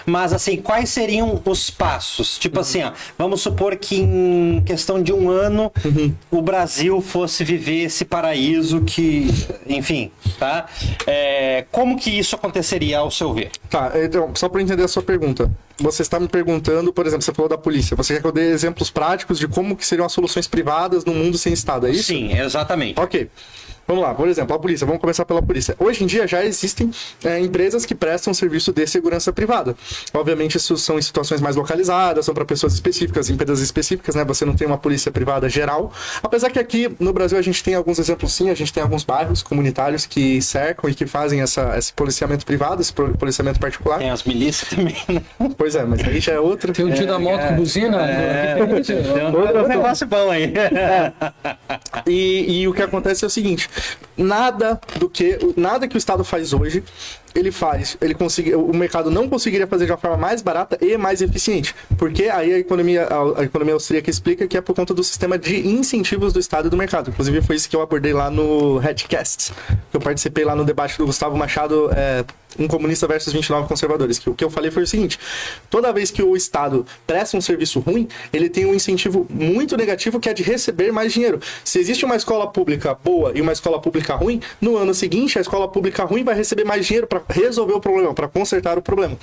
Mas assim, quais seriam os passos? Tipo assim, ó, vamos supor que em questão de um ano o Brasil fosse viver esse paraíso que, enfim, tá? Como que isso aconteceria ao seu ver? Tá, então, só para entender a sua pergunta. Você está me perguntando, por exemplo, você falou da polícia. Você quer que eu dê exemplos práticos de como que seriam as soluções privadas no mundo sem Estado, é isso? Sim, exatamente. Ok. Vamos lá, por exemplo, a polícia. Vamos começar pela polícia. Hoje em dia já existem empresas que prestam serviço de segurança privada. Obviamente isso são em situações mais localizadas, são para pessoas específicas, empresas específicas, né? Você não tem uma polícia privada geral. Apesar que aqui no Brasil a gente tem alguns exemplos sim, a gente tem alguns bairros comunitários que cercam e que fazem esse policiamento privado, esse policiamento particular. Tem as milícias também, né? Pois é, mas aí já é outro. Tem o tio da moto com buzina. Tem um negócio bom aí. E o que acontece é o seguinte, nada que o Estado faz hoje, o mercado não conseguiria fazer de uma forma mais barata e mais eficiente. Porque aí a economia austríaca explica que é por conta do sistema de incentivos do Estado e do mercado. Inclusive foi isso que eu abordei lá no Redcast, que eu participei lá no debate do Gustavo Machado, um comunista versus 29 conservadores. Que o que eu falei foi o seguinte, toda vez que o Estado presta um serviço ruim, ele tem um incentivo muito negativo que é de receber mais dinheiro. Se existe uma escola pública boa e uma escola pública ruim, no ano seguinte a escola pública ruim vai receber mais dinheiro para resolver o problema, para consertar o problema.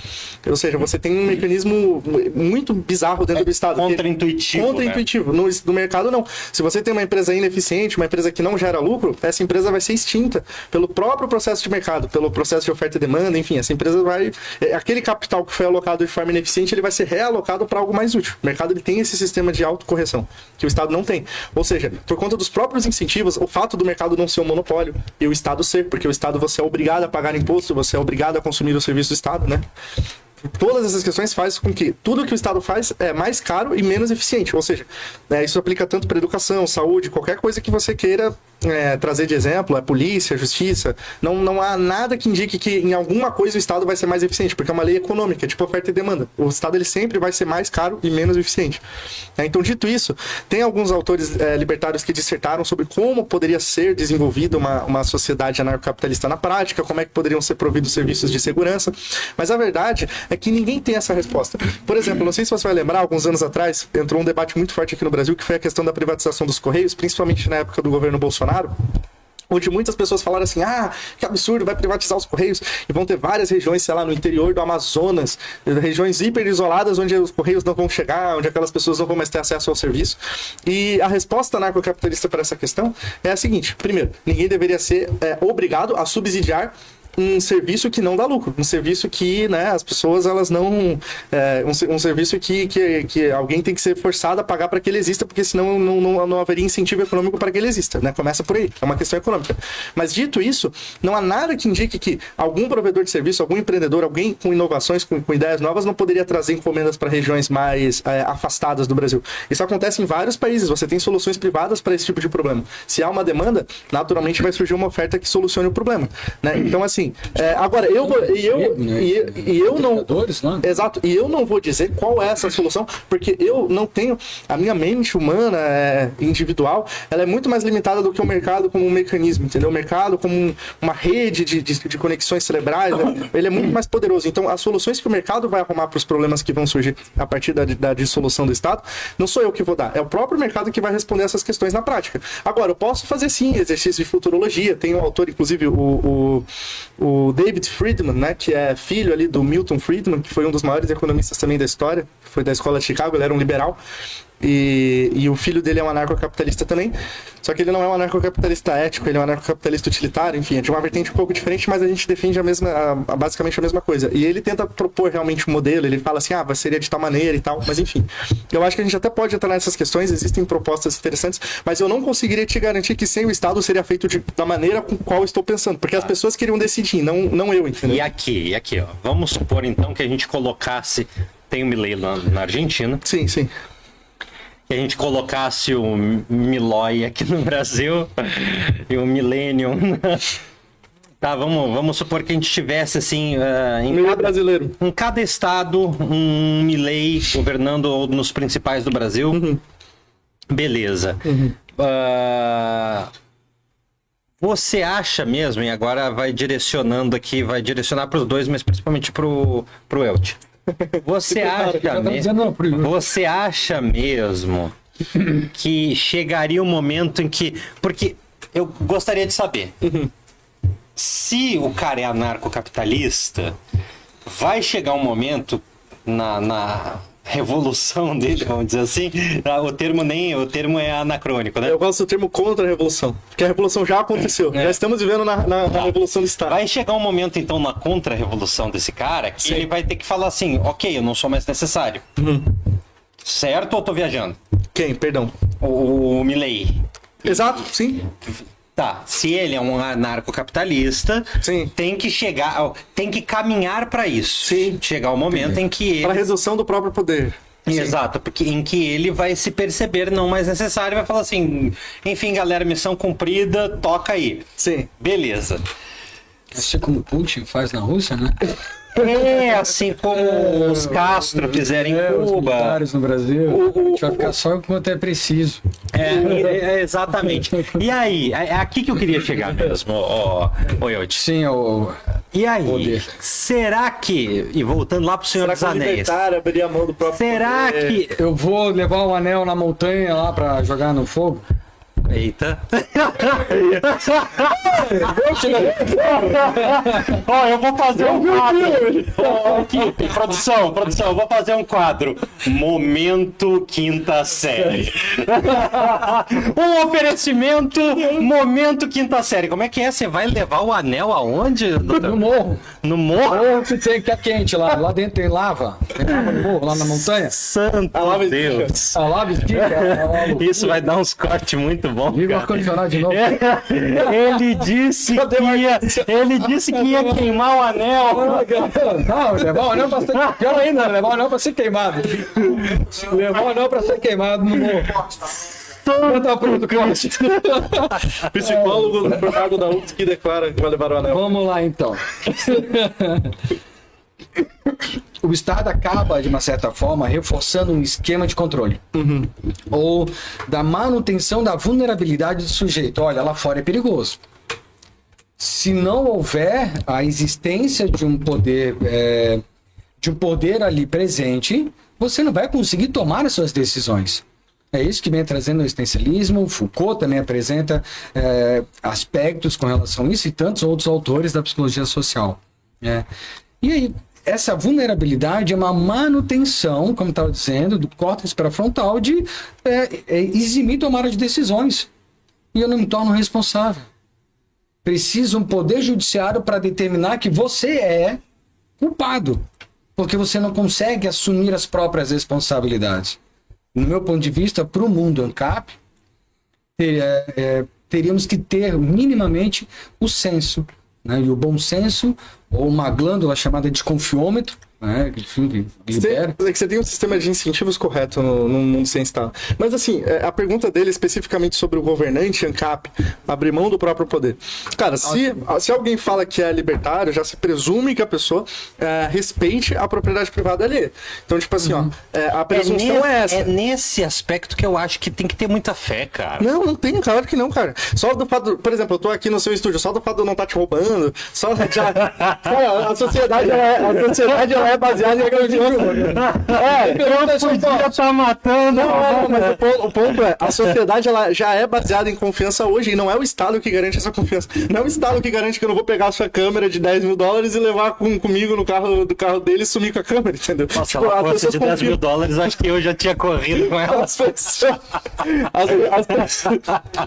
Ou seja, você tem um mecanismo muito bizarro dentro do Estado. Contra-intuitivo. Contra-intuitivo. Né? No mercado, não. Se você tem uma empresa ineficiente, uma empresa que não gera lucro, essa empresa vai ser extinta pelo próprio processo de mercado, pelo processo de oferta e demanda, enfim, essa empresa vai... Aquele capital que foi alocado de forma ineficiente, ele vai ser realocado para algo mais útil. O mercado ele tem esse sistema de autocorreção, que o Estado não tem. Ou seja, por conta dos próprios incentivos, o fato do mercado não ser um monopólio e o Estado ser, porque o Estado você é obrigado a pagar imposto, você é obrigado a consumir o serviço do Estado, né? Todas essas questões fazem com que tudo que o Estado faz é mais caro e menos eficiente. Ou seja, isso aplica tanto para educação, saúde, qualquer coisa que você queira trazer de exemplo, polícia, justiça. Não há nada que indique que em alguma coisa o Estado vai ser mais eficiente, porque é uma lei econômica, tipo oferta e demanda. O Estado ele sempre vai ser mais caro e menos eficiente. Então, dito isso, tem alguns autores libertários que dissertaram sobre como poderia ser desenvolvida uma sociedade anarcocapitalista na prática, como é que poderiam ser providos serviços de segurança, mas a verdade é que ninguém tem essa resposta. Por exemplo, não sei se você vai lembrar, alguns anos atrás, entrou um debate muito forte aqui no Brasil, que foi a questão da privatização dos Correios, principalmente na época do governo Bolsonaro, onde muitas pessoas falaram assim, que absurdo, vai privatizar os Correios, e vão ter várias regiões, sei lá, no interior do Amazonas, regiões hiper isoladas, onde os Correios não vão chegar, onde aquelas pessoas não vão mais ter acesso ao serviço. E a resposta anarcocapitalista para essa questão é a seguinte: primeiro, ninguém deveria ser obrigado a subsidiar um serviço que não dá lucro, um serviço que, né, as pessoas elas não, um serviço que alguém tem que ser forçado a pagar para que ele exista, porque senão não haveria incentivo econômico para que ele exista, né? Começa por aí, é uma questão econômica. Mas dito isso, não há nada que indique que algum provedor de serviço, algum empreendedor, alguém com inovações, com ideias novas, não poderia trazer encomendas para regiões mais afastadas do Brasil. Isso acontece em vários países, você tem soluções privadas para esse tipo de problema. Se há uma demanda, naturalmente vai surgir uma oferta que solucione o problema, né? Então, assim, agora, eu não... Exato, e eu não vou dizer qual é essa solução, porque eu não tenho... A minha mente humana, individual, ela é muito mais limitada do que o mercado como um mecanismo, entendeu? O mercado como uma rede de conexões cerebrais, né? Ele é muito mais poderoso. Então, as soluções que o mercado vai arrumar para os problemas que vão surgir a partir da dissolução do Estado, não sou eu que vou dar, é o próprio mercado que vai responder essas questões na prática. Agora, eu posso fazer sim exercício de futurologia, tem um autor, inclusive, o David Friedman, né, que é filho ali do Milton Friedman, que foi um dos maiores economistas também da história, foi da escola de Chicago, ele era um liberal, e o filho dele é um anarcocapitalista também, só que ele não é um anarcocapitalista ético, ele é um anarcocapitalista utilitário, enfim, é de uma vertente um pouco diferente, mas a gente defende basicamente a mesma coisa. E ele tenta propor realmente um modelo, ele fala assim, seria de tal maneira e tal, mas enfim. Eu acho que a gente até pode entrar nessas questões, existem propostas interessantes, mas eu não conseguiria te garantir que sem o Estado seria feito da maneira com qual eu estou pensando, porque as pessoas queriam decidir, não eu, entendeu? E aqui, ó, vamos supor então que a gente colocasse, tem o Milei na Argentina. Sim. Que a gente colocasse o Milei aqui no Brasil e o Millennium. Tá, vamos supor que a gente tivesse assim, brasileiro. Em cada estado, um Milei governando nos principais do Brasil. Uhum. Beleza. Uhum. Você acha mesmo, e agora vai direcionar para os dois, mas principalmente pro Elton. Você você acha mesmo que chegaria um momento em que... Porque eu gostaria de saber, se o cara é anarcocapitalista, vai chegar um momento na revolução dele, vamos dizer assim, o termo é anacrônico, né? Eu gosto do termo contra-revolução, porque a revolução já aconteceu. Já estamos vivendo na revolução do Estado. Vai chegar um momento, então, na contra-revolução desse cara, que ele vai ter que falar assim, ok, eu não sou mais necessário. Certo ou tô viajando? Quem? Perdão. O Milei. Exato, sim. Tá, se ele é um anarcocapitalista, Sim. tem que chegar, tem que caminhar para isso. Sim. Chegar o momento em que ele... Para redução do próprio poder. Exato, porque em que ele vai se perceber não mais necessário e vai falar assim, enfim, galera, missão cumprida, toca aí. Sim. Beleza. Assim como o Putin faz na Rússia, né? É, assim como os Castro fizeram em Os Cuba. militares no Brasil. A gente vai ficar só enquanto é preciso. Exatamente. E aí, é aqui que eu queria chegar mesmo, ô Yote. Sim, o E aí, poder. será que, e voltando lá pro Senhor Será dos que o Anéis, libertário abriria a mão do próprio será poder? que... eu vou levar um anel na montanha lá pra jogar no fogo? Eita. Ó, eu vou fazer um quadro. Ó, equipe, produção, eu vou fazer um quadro. Momento quinta série. Um oferecimento, momento quinta série. Como é que é? Você vai levar o anel aonde? No morro. No morro? Morro que tem que é quente lá. Lá dentro tem lava. Tem lava no morro, lá na montanha. Santo A lava Deus. A lava estica. Isso vai dar uns cortes muito bons, Liga o cara. ar-condicionado de novo. Ele disse que ia queimar o anel. Não, levar o anel pra ser... Pior ainda, levar o anel pra ser queimado. Levar o anel pra ser queimado no morro. Tá pronto, Cláudio. Psicólogo formado da UFSC que declara que vai levar o anel. Vamos lá, então. O Estado acaba, de uma certa forma, reforçando um esquema de controle. Ou da manutenção da vulnerabilidade do sujeito. Olha, lá fora é perigoso. Se não houver a existência de um poder, ali presente, você não vai conseguir tomar as suas decisões. É isso que vem trazendo o existencialismo. Foucault também apresenta aspectos com relação a isso e tantos outros autores da psicologia social. E aí, essa vulnerabilidade é uma manutenção, como estava dizendo, do córtex pré-frontal de eximir tomada de decisões. E eu não me torno responsável. Precisa um poder judiciário para determinar que você é culpado, porque você não consegue assumir as próprias responsabilidades. No meu ponto de vista, para o mundo ANCAP, teríamos que ter minimamente o senso, né? E o bom senso, ou uma glândula chamada de confiômetro, né? Que libera. Você tem um sistema de incentivos correto no mundo sem Estado. Mas assim, a pergunta dele especificamente sobre o governante ANCAP abrir mão do próprio poder. Cara, se alguém fala que é libertário, já se presume que a pessoa respeite a propriedade privada ali. Então, tipo assim, a presunção é essa. É nesse aspecto que eu acho que tem que ter muita fé, cara. Não tem, claro que não, cara. Só do fato, por exemplo, eu tô aqui no seu estúdio, só do fato de eu não estar te roubando, só já... Cara, a sociedade ela é baseada em agradecimento. Eu podia estar matando. Não, mas o ponto é, a sociedade ela já é baseada em confiança hoje, e não é o Estado que garante essa confiança. Não é o Estado que garante que eu não vou pegar a sua câmera de $10 mil e levar comigo no carro dele e sumir com a câmera, entendeu? Nossa, ela fosse de $10 mil, acho que eu já tinha corrido com ela.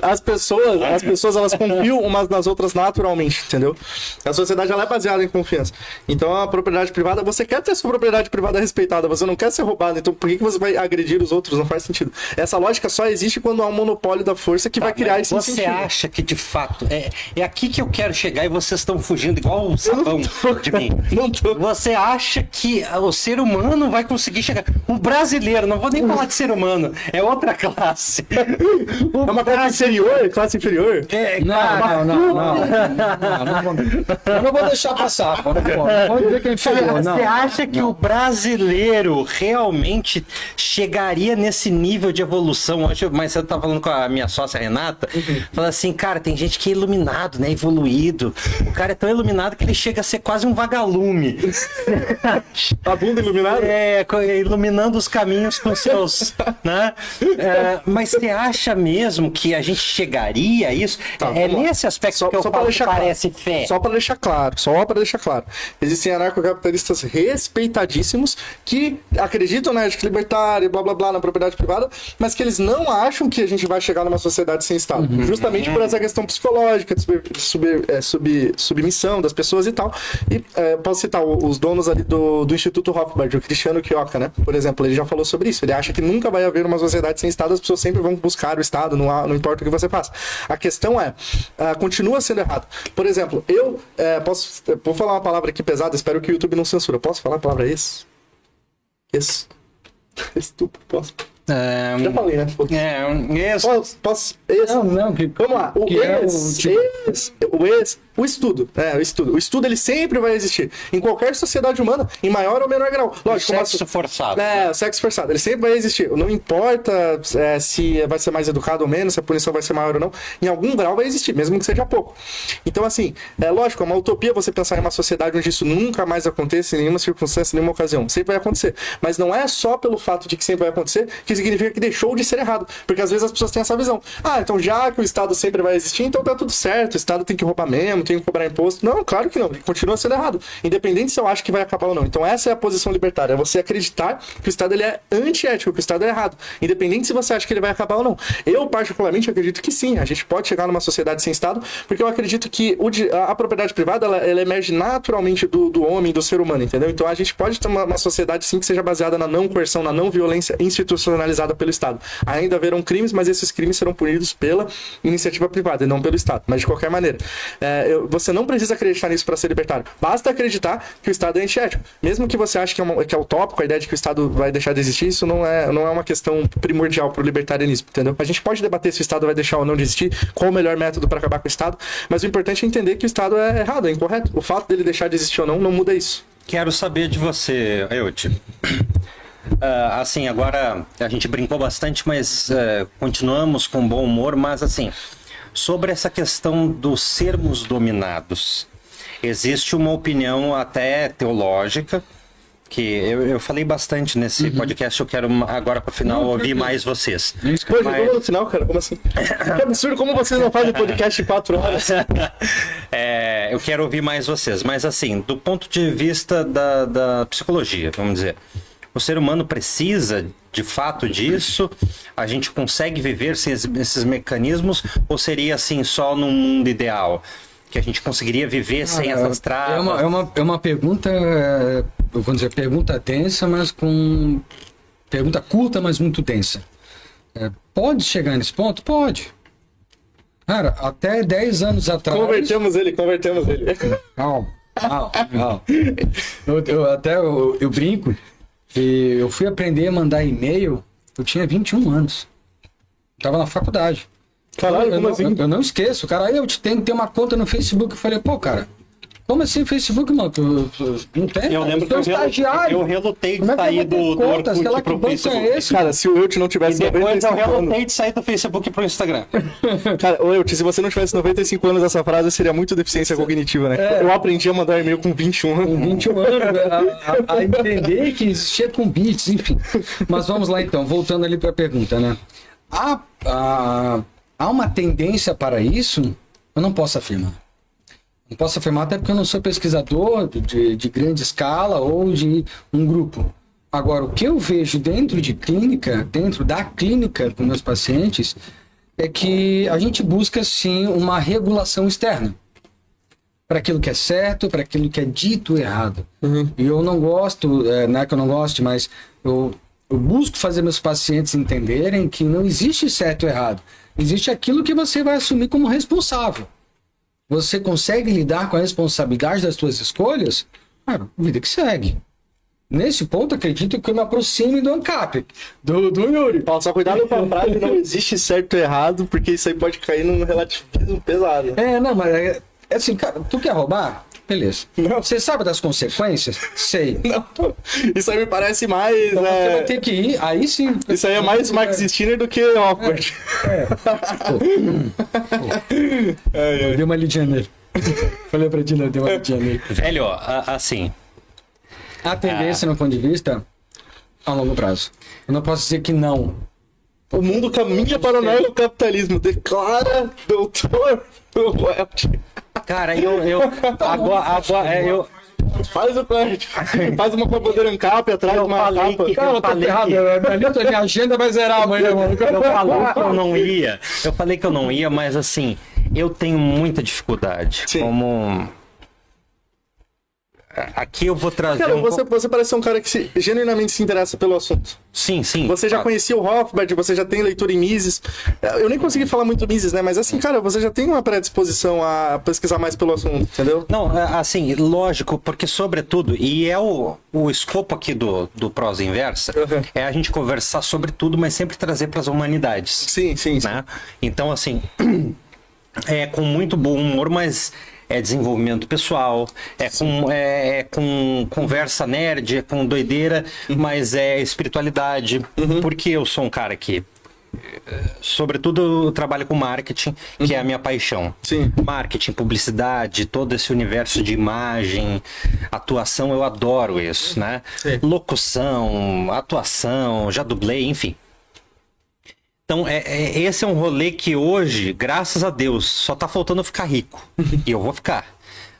As pessoas elas confiam umas nas outras naturalmente, entendeu? A sociedade ela é baseada em confiança. Então a propriedade privada, você quer ter sua propriedade privada respeitada, você não quer ser roubado, então por que você vai agredir os outros? Não faz sentido. Essa lógica só existe quando há um monopólio da força que vai criar esse Você incentivo. acha que de fato é aqui que eu quero chegar e vocês estão fugindo igual um sabão de mim? Não tô. Você acha que o ser humano vai conseguir chegar? O brasileiro, não vou nem falar de ser humano, é outra classe. É uma classe inferior? Classe inferior? Não. Eu não vou deixar passar. Pode dizer que é inferior. Você acha que o brasileiro realmente chegaria nesse nível de evolução? Hoje, mas eu tava falando com a minha sócia Renata, fala assim, cara, tem gente que é iluminado, né? Evoluído. O cara é tão iluminado que ele chega a ser quase um vagalume. A bunda iluminada? É, iluminando os caminhos com seus, né? Mas você acha mesmo que a gente chegaria a isso? Tá, É vamos lá. nesse aspecto que eu pra falo que deixar parece claro. fé. Só para deixar claro. Existem anarcocapitalistas respeitadíssimos que acreditam na ética libertária, blá blá blá, na propriedade privada, mas que eles não acham que a gente vai chegar numa sociedade sem Estado. Justamente por essa questão psicológica, de submissão das pessoas e tal. E posso citar os donos ali do Instituto Rothbard, o Cristiano Chioca, né? Por exemplo, ele já falou sobre isso. Ele acha que nunca vai haver uma sociedade sem Estado, as pessoas sempre vão buscar o Estado, não importa o que você faça. A questão continua sendo errado. Por exemplo, vou falar uma palavra aqui pesada, espero que o YouTube não censura. Posso falar a palavra esse? Estupro, posso? Já falei, né? Posso? Não, Vamos lá. O estudo. O estudo ele sempre vai existir. Em qualquer sociedade humana, em maior ou menor grau. Lógico, Sexo forçado. O sexo forçado. Ele sempre vai existir. Não importa se vai ser mais educado ou menos, se a punição vai ser maior ou não. Em algum grau vai existir, mesmo que seja pouco. Então, assim, lógico, é uma utopia você pensar em uma sociedade onde isso nunca mais aconteça, em nenhuma circunstância, em nenhuma ocasião. Sempre vai acontecer. Mas não é só pelo fato de que sempre vai acontecer que significa que deixou de ser errado. Porque às vezes as pessoas têm essa visão. Então já que o Estado sempre vai existir, então tá tudo certo. O Estado tem que roubar mesmo, tem que cobrar imposto. Não, claro que não. Ele continua sendo errado. Independente se eu acho que vai acabar ou não. Então essa é a posição libertária. É você acreditar que o Estado ele é antiético, que o Estado é errado. Independente se você acha que ele vai acabar ou não. Eu, particularmente, acredito que sim. A gente pode chegar numa sociedade sem Estado, porque eu acredito que a propriedade privada, ela emerge naturalmente do homem, do ser humano, entendeu? Então a gente pode ter uma sociedade, sim, que seja baseada na não coerção, na não violência institucionalizada pelo Estado. Ainda haverão crimes, mas esses crimes serão punidos pela iniciativa privada e não pelo Estado. Mas de qualquer maneira, você não precisa acreditar nisso para ser libertário. Basta acreditar que o Estado é antiético. Mesmo que você ache que é utópico a ideia de que o Estado vai deixar de existir, isso não é uma questão primordial para o libertarianismo, entendeu? A gente pode debater se o Estado vai deixar ou não de existir, qual o melhor método para acabar com o Estado, mas o importante é entender que o Estado é errado, é incorreto. O fato dele deixar de existir ou não muda isso. Quero saber de você, Euti. Assim, agora a gente brincou bastante, mas continuamos com bom humor, mas assim, sobre essa questão dos sermos dominados, existe uma opinião até teológica, que eu falei bastante nesse podcast, eu quero agora para o final ouvir mais vocês. Pô, já tô no final, cara, como assim? Que absurdo, como vocês não fazem podcast em 4 horas? Eu quero ouvir mais vocês, mas assim, do ponto de vista da psicologia, vamos dizer, o ser humano precisa de fato disso? A gente consegue viver sem esses mecanismos? Ou seria assim só num mundo ideal? Que a gente conseguiria viver sem essas travas? É uma pergunta, vamos dizer, pergunta densa, mas com... Pergunta curta, mas muito densa. Pode chegar nesse ponto? Pode. Cara, até 10 anos atrás... Convertemos ele. Calma. Eu brinco. E eu fui aprender a mandar e-mail, eu tinha 21 anos. Tava na faculdade. Caralho, como assim? Eu não esqueço, cara. Eu tenho que ter uma conta no Facebook. Eu falei, pô, cara, como assim Facebook, mano? Não tem? Eu lembro que eu relutei de sair do Orkut pro Facebook. Cara, se o Euti não tivesse... E depois eu relutei de sair do Facebook pro Instagram. Cara, o Euti, se você não tivesse 95 anos, essa frase seria muito deficiência cognitiva, né? Eu aprendi a mandar e-mail com 21 anos. Com 21 anos, a entender que existia com bits, enfim. Mas vamos lá então, voltando ali pra pergunta, né? Há uma tendência para isso? Eu não posso afirmar. Não posso afirmar até porque eu não sou pesquisador de grande escala ou de um grupo. Agora, o que eu vejo dentro da clínica com meus pacientes, é que a gente busca, sim, uma regulação externa. Para aquilo que é certo, para aquilo que é dito errado. E eu não gosto, não é que eu não goste, mas eu busco fazer meus pacientes entenderem que não existe certo ou errado. Existe aquilo que você vai assumir como responsável. Você consegue lidar com a responsabilidade das suas escolhas? Vida que segue. Nesse ponto, acredito que eu me aproxime do ANCAP, do Yuri. Só cuidado com a frase, não existe certo ou errado, porque isso aí pode cair num relativismo pesado. Não, mas assim, cara, tu quer roubar? Beleza. Não. Você sabe das consequências? Sei. Não, isso aí me parece mais... Então você vai ter que ir, aí sim. Isso aí é mais Max Stirner do que Awkward. Eu dei uma lidinha nele. Falei pra ti, eu dei uma lidinha nele. Velho, ó, assim, A tendência, no ponto de vista, a longo prazo. Eu não posso dizer que não. O mundo caminha para o neocapitalismo, declara doutor Welch. cara, eu Faz o corte. Faz uma bandeira ANCAP atrás de uma falei capa. que- Cara, eu tô falei ferrado. que- Minha agenda vai zerar amanhã, mano. Eu falei que eu não ia. Eu falei que eu não ia, mas assim, eu tenho muita dificuldade. Sim. Como. Aqui eu vou trazer Cara, um você, pouco... você parece ser um cara que genuinamente se interessa pelo assunto. Sim, sim. Você já claro. conhecia o Rothbard, você já tem leitura em Mises. Eu nem consegui falar muito Mises, né? Mas assim, cara, você já tem uma predisposição a pesquisar mais pelo assunto, entendeu? Não, assim, lógico, porque sobretudo, e é o escopo aqui do Prosa Inversa, Uhum. é a gente conversar sobre tudo, mas sempre trazer para as humanidades. Sim, sim, sim. Né? Então, assim, é com muito bom humor, mas é desenvolvimento pessoal, é com conversa nerd, é com doideira, mas é espiritualidade, porque eu sou um cara que, sobretudo, eu trabalho com marketing, que é a minha paixão. Sim. Marketing, publicidade, todo esse universo de imagem, atuação, eu adoro isso, né? Sim. Locução, atuação, já dublei, enfim. Então, esse é um rolê que hoje, graças a Deus, só tá faltando eu ficar rico. E eu vou ficar.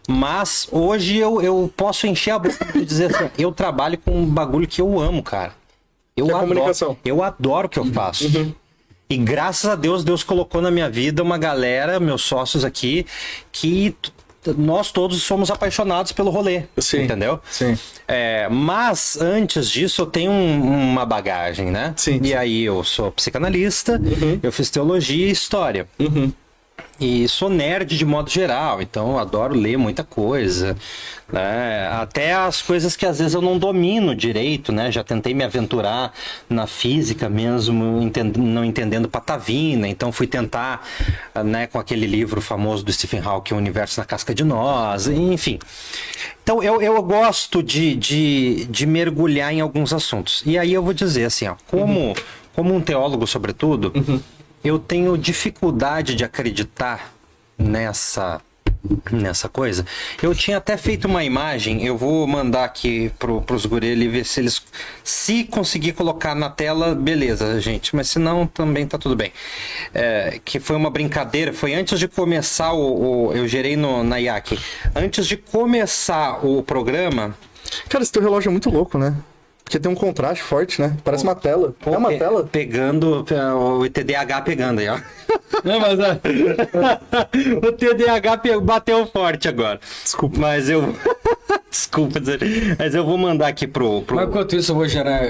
Mas hoje eu posso encher a boca e dizer assim, eu trabalho com um bagulho que eu amo, cara. Eu Que é a adoro, comunicação. eu adoro o que eu faço. E graças a Deus, Deus colocou na minha vida uma galera, meus sócios aqui, que nós todos somos apaixonados pelo rolê. Sim. Entendeu? Sim. Mas antes disso eu tenho uma bagagem, né? Sim. E aí eu sou psicanalista, eu fiz teologia e história. E sou nerd de modo geral, então eu adoro ler muita coisa, né? Até as coisas que às vezes eu não domino direito, né? Já tentei me aventurar na física mesmo, não entendendo patavina, então fui tentar, né, com aquele livro famoso do Stephen Hawking, O Universo na Casca de Nós, enfim. Então eu gosto de mergulhar em alguns assuntos. E aí eu vou dizer assim, ó, como um teólogo sobretudo, eu tenho dificuldade de acreditar nessa coisa. Eu tinha até feito uma imagem, eu vou mandar aqui pros guri ali ver se eles... Se conseguir colocar na tela, beleza, gente. Mas se não, também tá tudo bem. Que foi uma brincadeira, foi antes de começar eu gerei na IAC. Antes de começar o programa... Cara, esse teu relógio é muito louco, né? Porque tem um contraste forte, né? Parece uma tela. É uma tela? Pegando, o TDAH pegando aí, ó. Não, mas O TDAH bateu forte agora. Desculpa. Mas eu... Desculpa dizer. Mas eu vou mandar aqui pro... Mas enquanto isso eu vou gerar...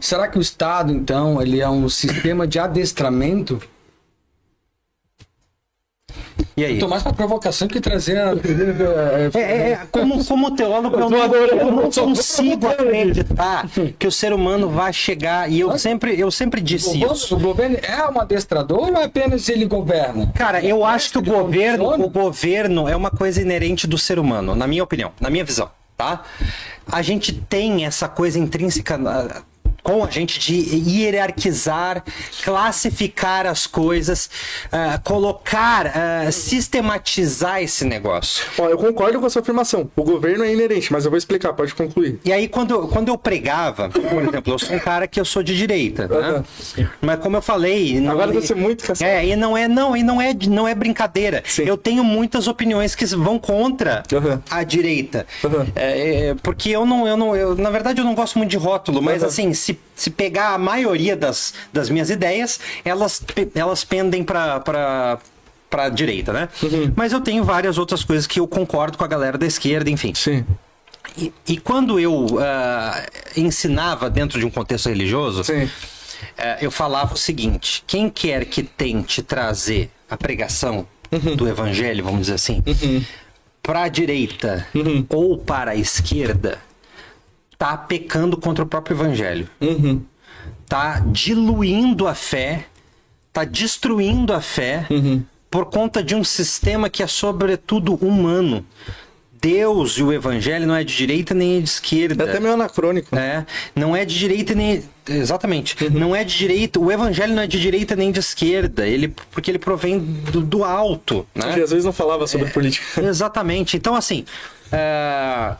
Será que o Estado, então, ele é um sistema de adestramento? E aí? Eu tô mais pra provocação que trazer a... Como teólogo, eu não consigo acreditar que o ser humano vai chegar... E eu sempre disse isso. O governo é um adestrador ou apenas ele governa? Cara, eu acho que o funciona? governo é uma coisa inerente do ser humano, na minha opinião, na minha visão, tá? A gente tem essa coisa intrínseca com a gente de hierarquizar, classificar as coisas, colocar, sistematizar esse negócio. Ó, eu concordo com a sua afirmação. O governo é inerente, mas eu vou explicar, pode concluir. E aí, quando eu pregava, por exemplo, eu sou um cara que eu sou de direita, né? Mas como eu falei... Agora você muito cansado. E não é brincadeira. Sim. Eu tenho muitas opiniões que vão contra Uhum. a direita. Uhum. Porque na verdade, eu não gosto muito de rótulo, mas assim, se pegar a maioria das minhas ideias, elas pendem para direita, né? Mas eu tenho várias outras coisas que eu concordo com a galera da esquerda, enfim. Sim. E quando eu ensinava dentro de um contexto religioso, Sim. eu falava o seguinte: quem quer que tente trazer a pregação do evangelho, vamos dizer assim, para a direita ou para a esquerda, tá pecando contra o próprio evangelho. Tá diluindo a fé, tá destruindo a fé por conta de um sistema que é sobretudo humano. Deus e o evangelho não é de direita nem de esquerda. É até meio anacrônico. Não é de direita nem... Exatamente. Não é de direita... O evangelho não é de direita nem de esquerda. Porque ele provém do alto. Né? Jesus não falava sobre política. Exatamente. Então, assim...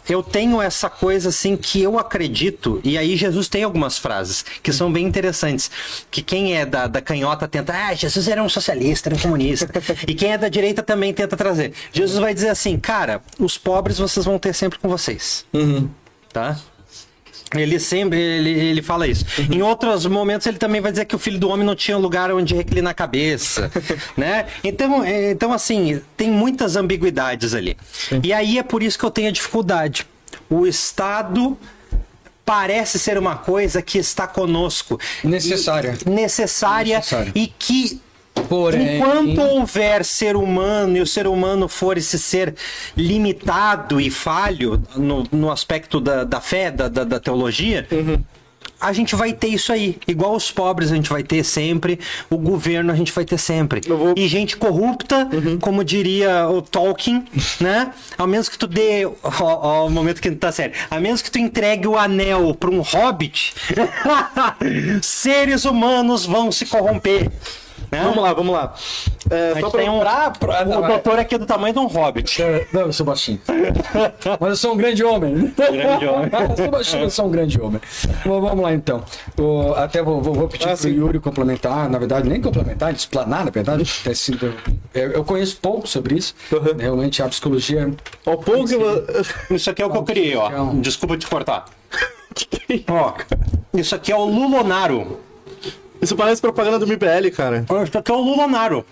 eu tenho essa coisa assim que eu acredito, e aí Jesus tem algumas frases que são bem interessantes, que quem é da canhota tenta, Jesus era um socialista, era um comunista, e quem é da direita também tenta trazer. Jesus vai dizer assim, cara, os pobres vocês vão ter sempre com vocês, tá? Ele fala isso. Em outros momentos ele também vai dizer que o filho do homem não tinha lugar onde reclinar a cabeça, né? Então assim, tem muitas ambiguidades ali. E aí é por isso que eu tenho a dificuldade. O Estado parece ser uma coisa que está conosco. Necessária. Necessária. E que porém, enquanto houver ser humano e o ser humano for esse ser limitado e falho no aspecto da fé, da teologia, a gente vai ter isso aí. Igual os pobres a gente vai ter sempre, o governo a gente vai ter sempre. E gente corrupta, como diria o Tolkien, né? Ao menos que tu dê... Ó, o momento que não tá sério. A menos que tu entregue o anel para um hobbit, seres humanos vão se corromper. Vamos lá. Só tem o doutor aqui é do tamanho de um hobbit. Não, eu sou baixinho. Mas eu sou um grande homem. Eu sou baixinho, eu sou um grande homem. Vamos lá, então. Até vou pedir pro Yuri complementar, na verdade, nem complementar, explanar, na verdade. Eu conheço pouco sobre isso. Realmente, a psicologia... Isso aqui é o que eu criei, ó. Desculpa te cortar. Ó, isso aqui é o Lulonaro. Isso parece propaganda do MBL, cara. Isso aqui é o Lulonaro.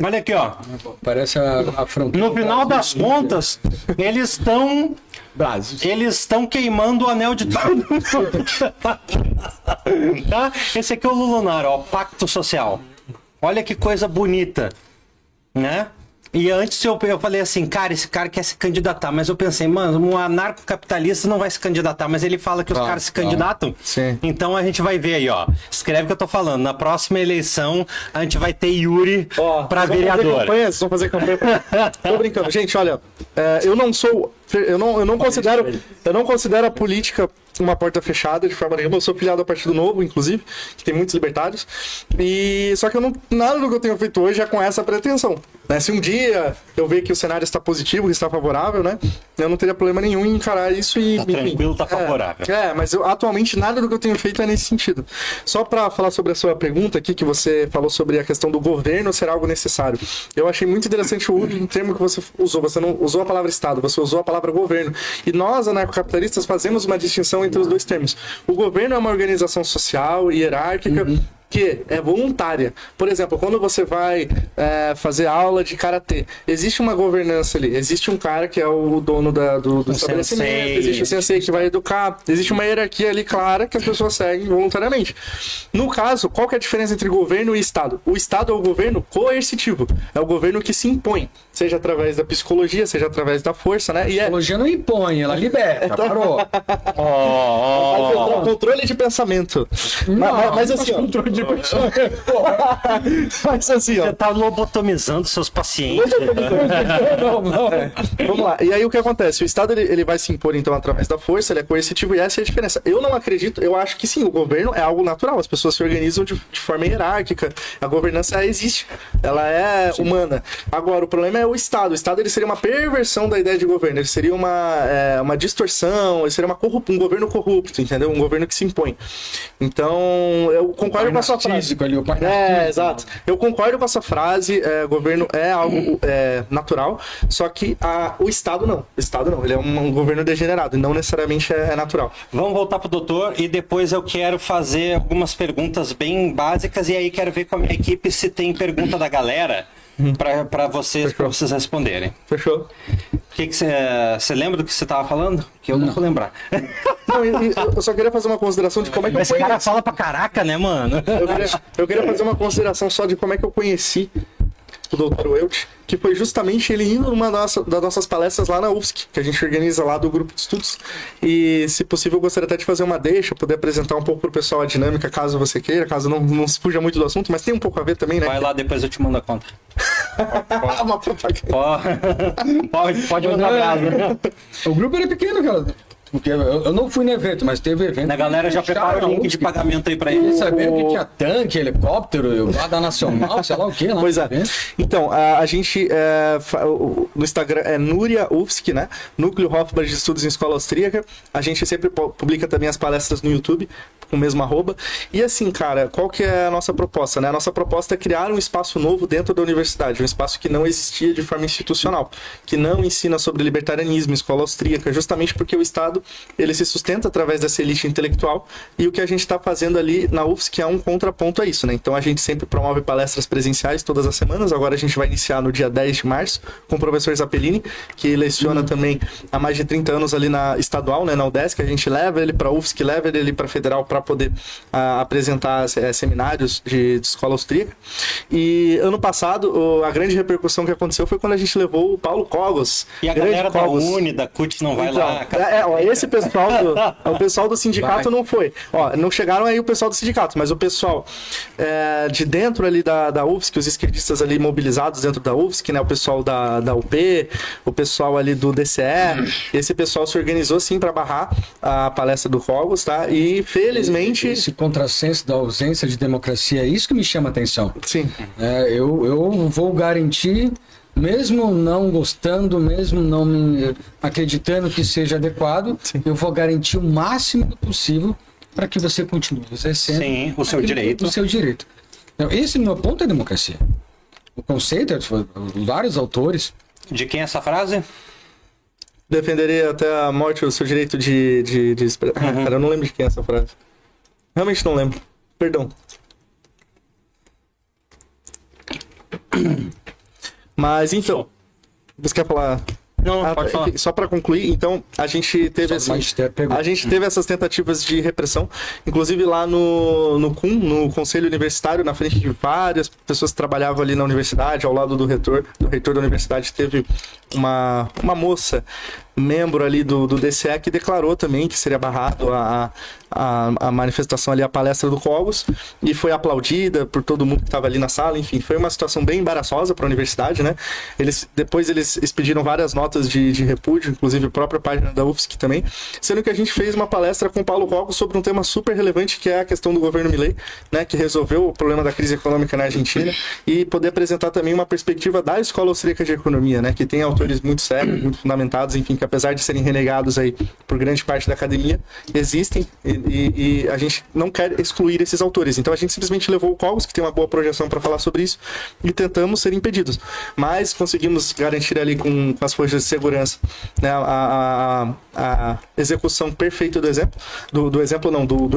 Olha aqui, ó. Parece a fronteira. No final das contas, eles estão queimando o anel de todo mundo. Tá? Esse aqui é o Lulonaro, ó, Pacto Social. Olha que coisa bonita, né? E antes eu falei assim, cara, esse cara quer se candidatar, mas eu pensei, mano, um anarcocapitalista não vai se candidatar, mas ele fala que os caras se candidatam. Sim. Então a gente vai ver aí, ó. Escreve o que eu tô falando. Na próxima eleição, a gente vai ter Yuri pra vereador. Vocês vão fazer campanha. Tô brincando. Gente, olha, eu não considero a política uma porta fechada de forma nenhuma. Eu sou filiado ao Partido Novo, inclusive, que tem muitos libertários. Só que nada do que eu tenho feito hoje é com essa pretensão. Né? Se um dia eu ver que o cenário está positivo, que está favorável, né? Eu não teria problema nenhum em encarar isso e... Tá tranquilo, tá favorável. Mas atualmente nada do que eu tenho feito é nesse sentido. Só para falar sobre a sua pergunta aqui, que você falou sobre a questão do governo ser algo necessário. Eu achei muito interessante o termo que você usou. Você não usou a palavra Estado, você usou a palavra governo. E nós, anarcocapitalistas, fazemos uma distinção entre os dois termos. O governo é uma organização social, hierárquica, que é voluntária. Por exemplo, quando você vai fazer aula de karatê, existe uma governança ali, existe um cara que é o dono do estabelecimento, sensei. existe o sensei que vai educar, existe uma hierarquia ali clara que as pessoas seguem voluntariamente. No caso, qual que é a diferença entre governo e Estado? O Estado é o governo coercitivo, é o governo que se impõe, seja através da psicologia, seja através da força, né? A psicologia não impõe, ela liberta, parou. O controle de pensamento. Mas assim, ó, mas assim, ó. Você tá lobotomizando seus pacientes. Vamos lá. E aí o que acontece? O Estado ele vai se impor então através da força, ele é coercitivo e essa é a diferença. Eu não acredito, eu acho que sim, o governo é algo natural, as pessoas se organizam de forma hierárquica, a governança existe, ela é humana. Agora, o problema é o Estado. O Estado ele seria uma perversão da ideia de governo, ele seria uma distorção, ele seria um governo corrupto, entendeu? Um governo que se impõe. Então, eu concordo com a sua frase. Exato. Eu concordo com essa frase, governo é algo natural, só que o Estado não. O Estado não, ele é um governo degenerado, e não necessariamente é natural. Vamos voltar pro doutor e depois eu quero fazer algumas perguntas bem básicas e aí quero ver com a minha equipe se tem pergunta da galera para vocês responderem. Fechou. Você lembra do que você estava falando? Que eu não vou lembrar. Não, eu só queria fazer uma consideração de como é que Esse cara fala pra caraca, né, mano? Eu queria fazer uma consideração só de como é que eu conheci o Dr. Welch, que foi justamente ele indo numa das nossas palestras lá na UFSC, que a gente organiza lá do grupo de estudos. E, se possível, eu gostaria até de fazer uma deixa, poder apresentar um pouco pro pessoal a dinâmica, caso você queira, caso não fuja muito do assunto, mas tem um pouco a ver também, né? Vai lá, depois eu te mando a conta. Uma propaganda. Pode mandar brasa. O grupo era pequeno, cara. Porque eu não fui no evento, mas teve evento. A galera já prepara o link de pagamento aí pra ele. Sabendo que tinha tanque, helicóptero, guarda nacional, sei lá o que lá. Pois é. Então, a gente no Instagram é Núria UFSC, né? Núcleo Hofbard de Estudos em Escola Austríaca. A gente sempre publica também as palestras no YouTube, com o mesmo @. E assim, cara, qual que é a nossa proposta, né? A nossa proposta é criar um espaço novo dentro da universidade, um espaço que não existia de forma institucional, que não ensina sobre libertarianismo, escola austríaca, justamente porque o Estado ele se sustenta através dessa elite intelectual, e o que a gente está fazendo ali na UFSC é um contraponto a isso, né? Então a gente sempre promove palestras presenciais todas as semanas. Agora a gente vai iniciar no dia 10 de março com o professor Zappellini, que leciona também há mais de 30 anos ali na estadual, né, na UDESC. A gente leva ele para a UFSC, leva ele para a Federal para poder apresentar seminários de escola austríaca. E ano passado a grande repercussão que aconteceu foi quando a gente levou o Paulo Cogos. E a galera da Uni, da CUT não vai lá, cara. Esse pessoal o pessoal do sindicato não foi. Não chegaram aí o pessoal do sindicato, mas o pessoal de dentro ali da UFSC, os esquerdistas ali mobilizados dentro da UFSC, né? O pessoal da UP, o pessoal ali do DCE, esse pessoal se organizou sim para barrar a palestra do Cogos, tá? E felizmente... Esse contrassenso da ausência de democracia, é isso que me chama a atenção. Sim. Eu vou garantir... Mesmo não gostando, mesmo não me acreditando que seja adequado, eu vou garantir o máximo possível para que você continue exercendo o seu direito. O seu direito. Então, esse meu ponto é democracia. O conceito, vários autores. De quem é essa frase? Defenderia até a morte o seu direito de Cara, eu não lembro de quem é essa frase. Realmente não lembro. Perdão. Mas então, você quer falar? Não, pode falar. Só para concluir, então, a gente teve essas tentativas de repressão, inclusive lá no CUN, no Conselho Universitário, na frente de várias pessoas que trabalhavam ali na universidade, ao lado do reitor da universidade, teve uma moça, membro ali do DCE, que declarou também que seria barrado a manifestação ali, a palestra do Cogos, e foi aplaudida por todo mundo que estava ali na sala. Enfim, foi uma situação bem embaraçosa para a universidade, né? Depois eles expediram várias notas de repúdio, inclusive a própria página da UFSC também, sendo que a gente fez uma palestra com o Paulo Cogos sobre um tema super relevante, que é a questão do governo Milei, né? Que resolveu o problema da crise econômica na Argentina, e poder apresentar também uma perspectiva da Escola Austríaca de Economia, né? Que tem autores muito sérios, muito fundamentados, enfim, que apesar de serem renegados aí por grande parte da academia, existem, e a gente não quer excluir esses autores. Então a gente simplesmente levou o Cogos, que tem uma boa projeção para falar sobre isso, e tentamos ser impedidos. Mas conseguimos garantir ali com as forças de segurança, né, a execução perfeita do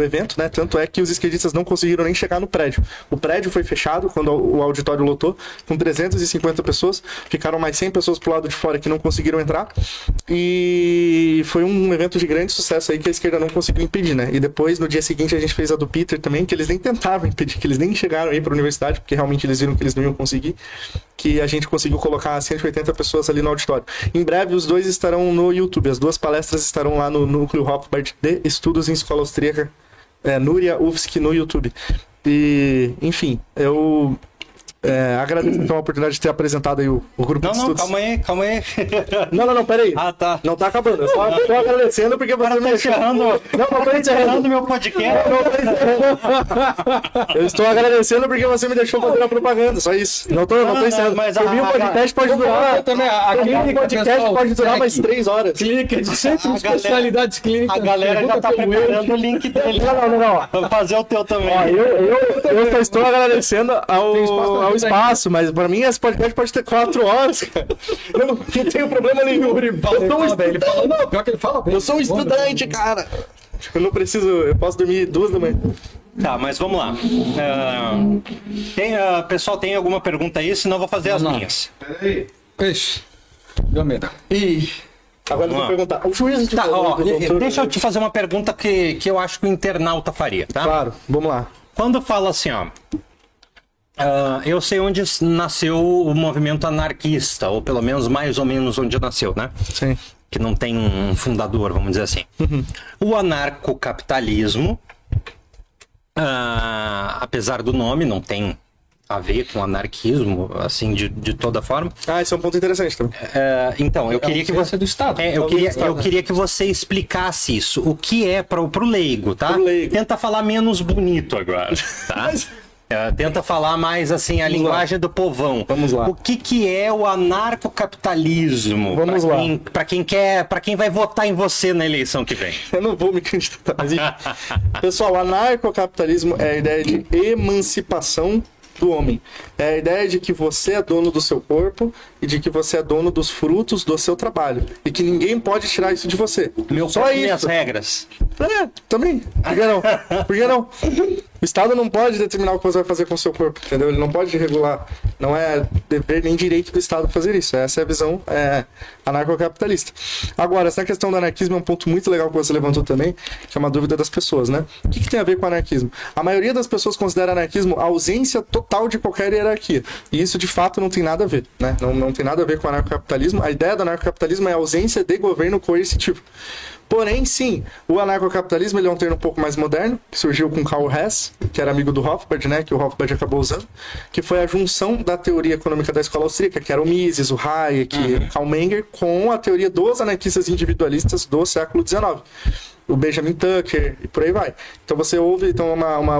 evento, né? Tanto é que os esquerdistas não conseguiram nem chegar no prédio. O prédio foi fechado quando o auditório lotou, com 350 pessoas, ficaram mais 100 pessoas pro lado de fora que não conseguiram entrar, e foi um evento de grande sucesso aí que a esquerda não conseguiu impedir, né? E depois, no dia seguinte, a gente fez a do Peter também, que eles nem tentaram impedir, que eles nem chegaram aí para a universidade, porque realmente eles viram que eles não iam conseguir, que a gente conseguiu colocar 180 pessoas ali no auditório. Em breve, os dois estarão no YouTube, as duas palestras estarão lá no Núcleo Hofbard de Estudos em Escola Austríaca, Núria UFSC, no YouTube. E, enfim, eu agradeço então a oportunidade de ter apresentado aí o grupo de estudos. Calma aí. Não, peraí. Ah, tá. Não tá acabando. Eu só tô agradecendo porque você me encerrando. Não tô encerrando meu podcast. Eu estou agradecendo porque você me deixou fazer a propaganda, só isso. Não tô encerrando. Mas o meu podcast pode durar. O podcast pode durar mais 3 horas. Clínica de Centro de Especialidades Clínicas. A galera já tá preparando o link dele. Não. Vou fazer o teu também. Ó, eu só estou agradecendo ao espaço, mas pra mim esse podcast pode ter 4 horas, cara. Eu não tenho problema nenhum. Eu sou um estudante, cara. Eu posso dormir 2 da manhã. Tá, mas vamos lá. Pessoal, tem alguma pergunta aí? Senão eu vou fazer as minhas. Peraí. Ixi, deu medo. Agora eu vou perguntar. O juiz de deixa eu te fazer uma pergunta que eu acho que o internauta faria, tá? Claro, vamos lá. Quando fala assim, ó... eu sei onde nasceu o movimento anarquista, ou pelo menos mais ou menos onde nasceu, né? Sim. Que não tem um fundador, vamos dizer assim. O anarcocapitalismo, apesar do nome, não tem a ver com anarquismo, assim, de toda forma. Esse é um ponto interessante também. Então, eu queria que você... do Estado. Eu queria que você explicasse isso. O que é pro leigo, tá? Pro leigo. Tenta falar menos bonito agora, tá? Tenta falar mais assim a linguagem do povão. Vamos lá. O que é o anarcocapitalismo? Vamos lá. Para quem vai votar em você na eleição que vem. Eu não vou me candidatar, mas enfim. Pessoal, o anarcocapitalismo é a ideia de emancipação do homem. É a ideia de que você é dono do seu corpo e de que você é dono dos frutos do seu trabalho. E que ninguém pode tirar isso de você. Só isso. Minhas regras. Também. Por que não? Por que não? O Estado não pode determinar o que você vai fazer com o seu corpo, entendeu? Ele não pode regular. Não é dever nem direito do Estado fazer isso. Essa é a visão anarcocapitalista. Agora, essa questão do anarquismo é um ponto muito legal que você levantou também, que é uma dúvida das pessoas, né? O que tem a ver com anarquismo? A maioria das pessoas considera anarquismo a ausência total de qualquer hierarquia. E isso, de fato, não tem nada a ver, né? Não tem nada a ver com o anarcocapitalismo. A ideia do anarcocapitalismo é a ausência de governo coercitivo. Porém, sim, o anarcocapitalismo ele é um termo um pouco mais moderno, que surgiu com Karl Hess, que era amigo do Rothbard, né, que o Rothbard acabou usando, que foi a junção da teoria econômica da escola austríaca, que era o Mises, o Hayek, o Karl Menger, com a teoria dos anarquistas individualistas do século XIX. O Benjamin Tucker e por aí vai. Então você ouve,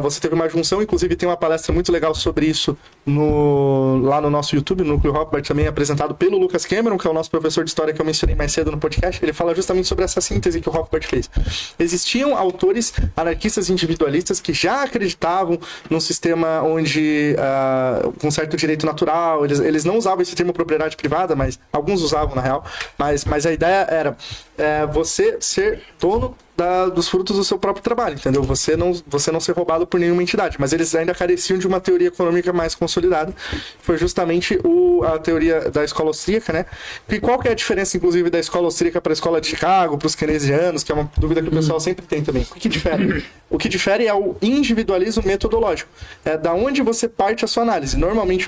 você teve uma junção, inclusive tem uma palestra muito legal sobre isso lá no nosso YouTube, no Núcleo Rothbard, também apresentado pelo Lucas Cameron, que é o nosso professor de história que eu mencionei mais cedo no podcast. Ele fala justamente sobre essa síntese que o Rothbard fez. Existiam autores anarquistas individualistas que já acreditavam num sistema onde com certo direito natural, eles não usavam esse termo propriedade privada, mas alguns usavam na real, mas a ideia era você ser dono dos frutos do seu próprio trabalho, entendeu? Você não ser roubado por nenhuma entidade, mas eles ainda careciam de uma teoria econômica mais consolidada. Foi justamente a teoria da escola austríaca, né? E qual que é a diferença, inclusive, da escola austríaca para a escola de Chicago, para os keynesianos, que é uma dúvida que o pessoal sempre tem também. O que difere? O que difere é o individualismo metodológico. É da onde você parte a sua análise. Normalmente,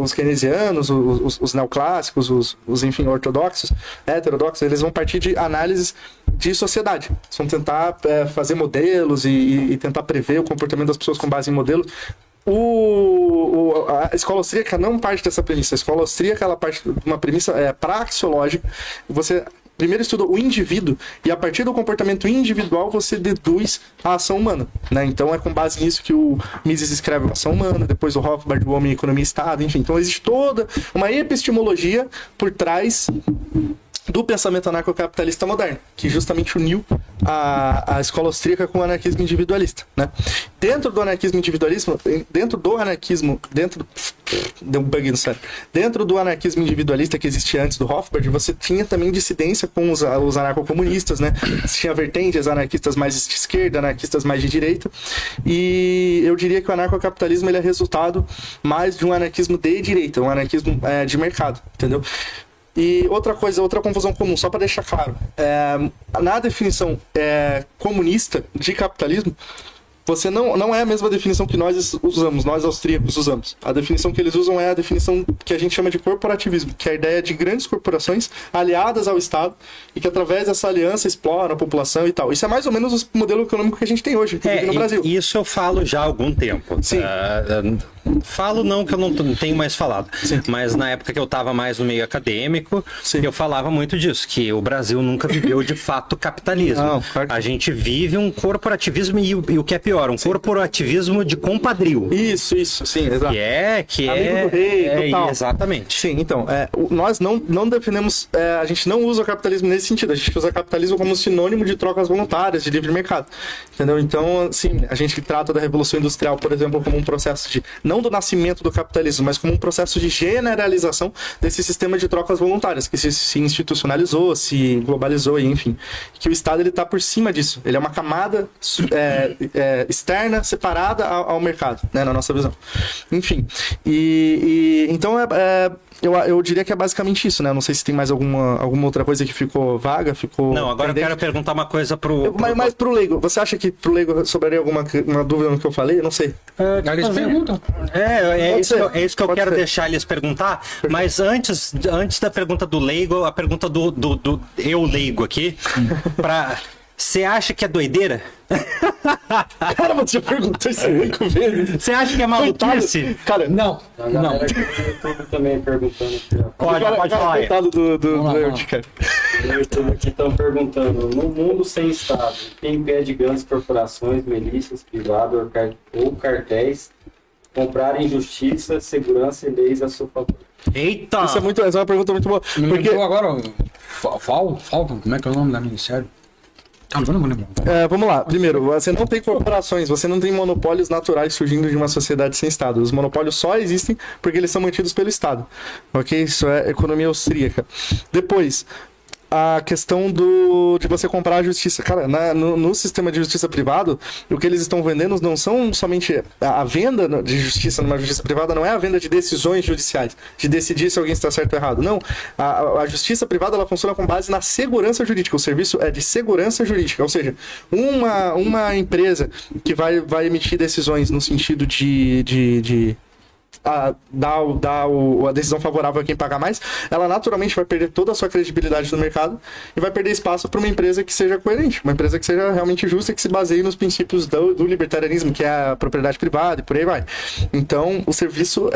os keynesianos, os neoclássicos, os enfim, ortodoxos, heterodoxos, eles vão partir de análises de sociedade. Eles vão tentar fazer modelos e tentar prever o comportamento das pessoas com base em modelos. A escola austríaca não parte dessa premissa. A escola austríaca ela parte de uma premissa praxeológica. Você primeiro estuda o indivíduo e a partir do comportamento individual você deduz a ação humana, né? Então é com base nisso que o Mises escreve a ação humana, depois o Rothbard, o Homem, Economia e Estado, enfim. Então existe toda uma epistemologia por trás do pensamento anarcocapitalista moderno, que justamente uniu a escola austríaca com o anarquismo individualista, né? Dentro do anarquismo individualista que existia antes do Rothbard, você tinha também dissidência com os anarcocomunistas, né? Você tinha vertentes anarquistas mais de esquerda, anarquistas mais de direita, e eu diria que o anarcocapitalismo ele é resultado mais de um anarquismo de direita, um anarquismo de mercado, entendeu? E outra confusão comum, só para deixar claro, na definição comunista de capitalismo, você não é a mesma definição que nós usamos, nós austríacos usamos. A definição que eles usam é a definição que a gente chama de corporativismo, que é a ideia de grandes corporações aliadas ao Estado e que através dessa aliança exploram a população e tal. Isso é mais ou menos o modelo econômico que a gente tem hoje, inclusive no Brasil. Isso eu falo já há algum tempo. Sim. Falo não, que eu não tenho mais falado. Sim. Mas na época que eu estava mais no meio acadêmico, Sim. eu falava muito disso, que o Brasil nunca viveu de fato capitalismo. Não, claro. A gente vive um corporativismo e o que é pior, um corporativismo de compadrio. Isso, sim, exato. Que Amigo do rei, total. Exatamente. Sim, então, nós não definimos, a gente não usa o capitalismo nesse sentido, a gente usa o capitalismo como sinônimo de trocas voluntárias, de livre mercado, entendeu? Então, sim, a gente trata da Revolução Industrial, por exemplo, como um processo não do nascimento do capitalismo, mas como um processo de generalização desse sistema de trocas voluntárias, que se institucionalizou, se globalizou, enfim, que o Estado ele está por cima disso, ele é uma camada externa, separada ao mercado, né, na nossa visão. Enfim, então eu diria que é basicamente isso, né? Não sei se tem mais alguma outra coisa que ficou vaga, Não, agora pendente. Eu quero perguntar uma coisa Mas pro leigo, você acha que pro leigo sobraria alguma dúvida no que eu falei? Eu não sei. Eles perguntam. É isso que eu quero ser. deixar eles perguntar, mas antes da pergunta do leigo, a pergunta do eu leigo aqui, Você acha que é doideira? Cara, você já perguntou isso 8 vezes. Você acha que é maluquice? Cara, Não, A não. galera aqui no YouTube também perguntando aqui, ó. Pode falar aí. coitado do Vamos lá, Nerd, vamos lá. cara. No YouTube aqui estão perguntando: no mundo sem Estado, quem impede grandes corporações, milícias, privadas ou cartéis comprarem justiça, segurança e leis a seu favor? Eita! Essa é uma pergunta muito boa. Me Porque, lembrou agora, Falcon, como é que é o nome da ministério? Ah, não vou lembrar. vamos lá. Primeiro, você não tem corporações, você não tem monopólios naturais surgindo de uma sociedade sem Estado. Os monopólios só existem porque eles são mantidos pelo Estado. Ok? Isso é economia austríaca. Depois, a questão de você comprar a justiça. Cara, no sistema de justiça privado, o que eles estão vendendo não são somente a venda de justiça numa justiça privada, não é a venda de decisões judiciais, de decidir se alguém está certo ou errado. Não. A justiça privada, ela funciona com base na segurança jurídica. O serviço é de segurança jurídica. Ou seja, uma empresa que vai emitir decisões no sentido de dar a decisão favorável a quem paga mais, ela naturalmente vai perder toda a sua credibilidade no mercado e vai perder espaço para uma empresa que seja coerente, uma empresa que seja realmente justa e que se baseie nos princípios do libertarianismo, que é a propriedade privada e por aí vai. Então, o serviço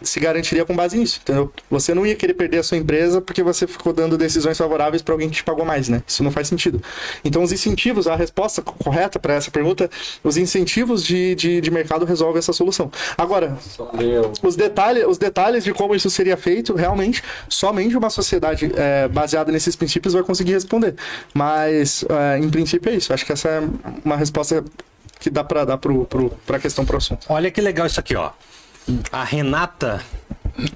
se garantiria com base nisso, entendeu? Você não ia querer perder a sua empresa porque você ficou dando decisões favoráveis para alguém que te pagou mais, né? Isso não faz sentido. Então, os incentivos, a resposta correta para essa pergunta, os incentivos de mercado resolvem essa solução. Agora, os detalhes de como isso seria feito, realmente, somente uma sociedade baseada nesses princípios vai conseguir responder. Mas, em princípio, é isso. Acho que essa é uma resposta que dá para dar para a questão, pro assunto. Olha que legal isso aqui, ó. A Renata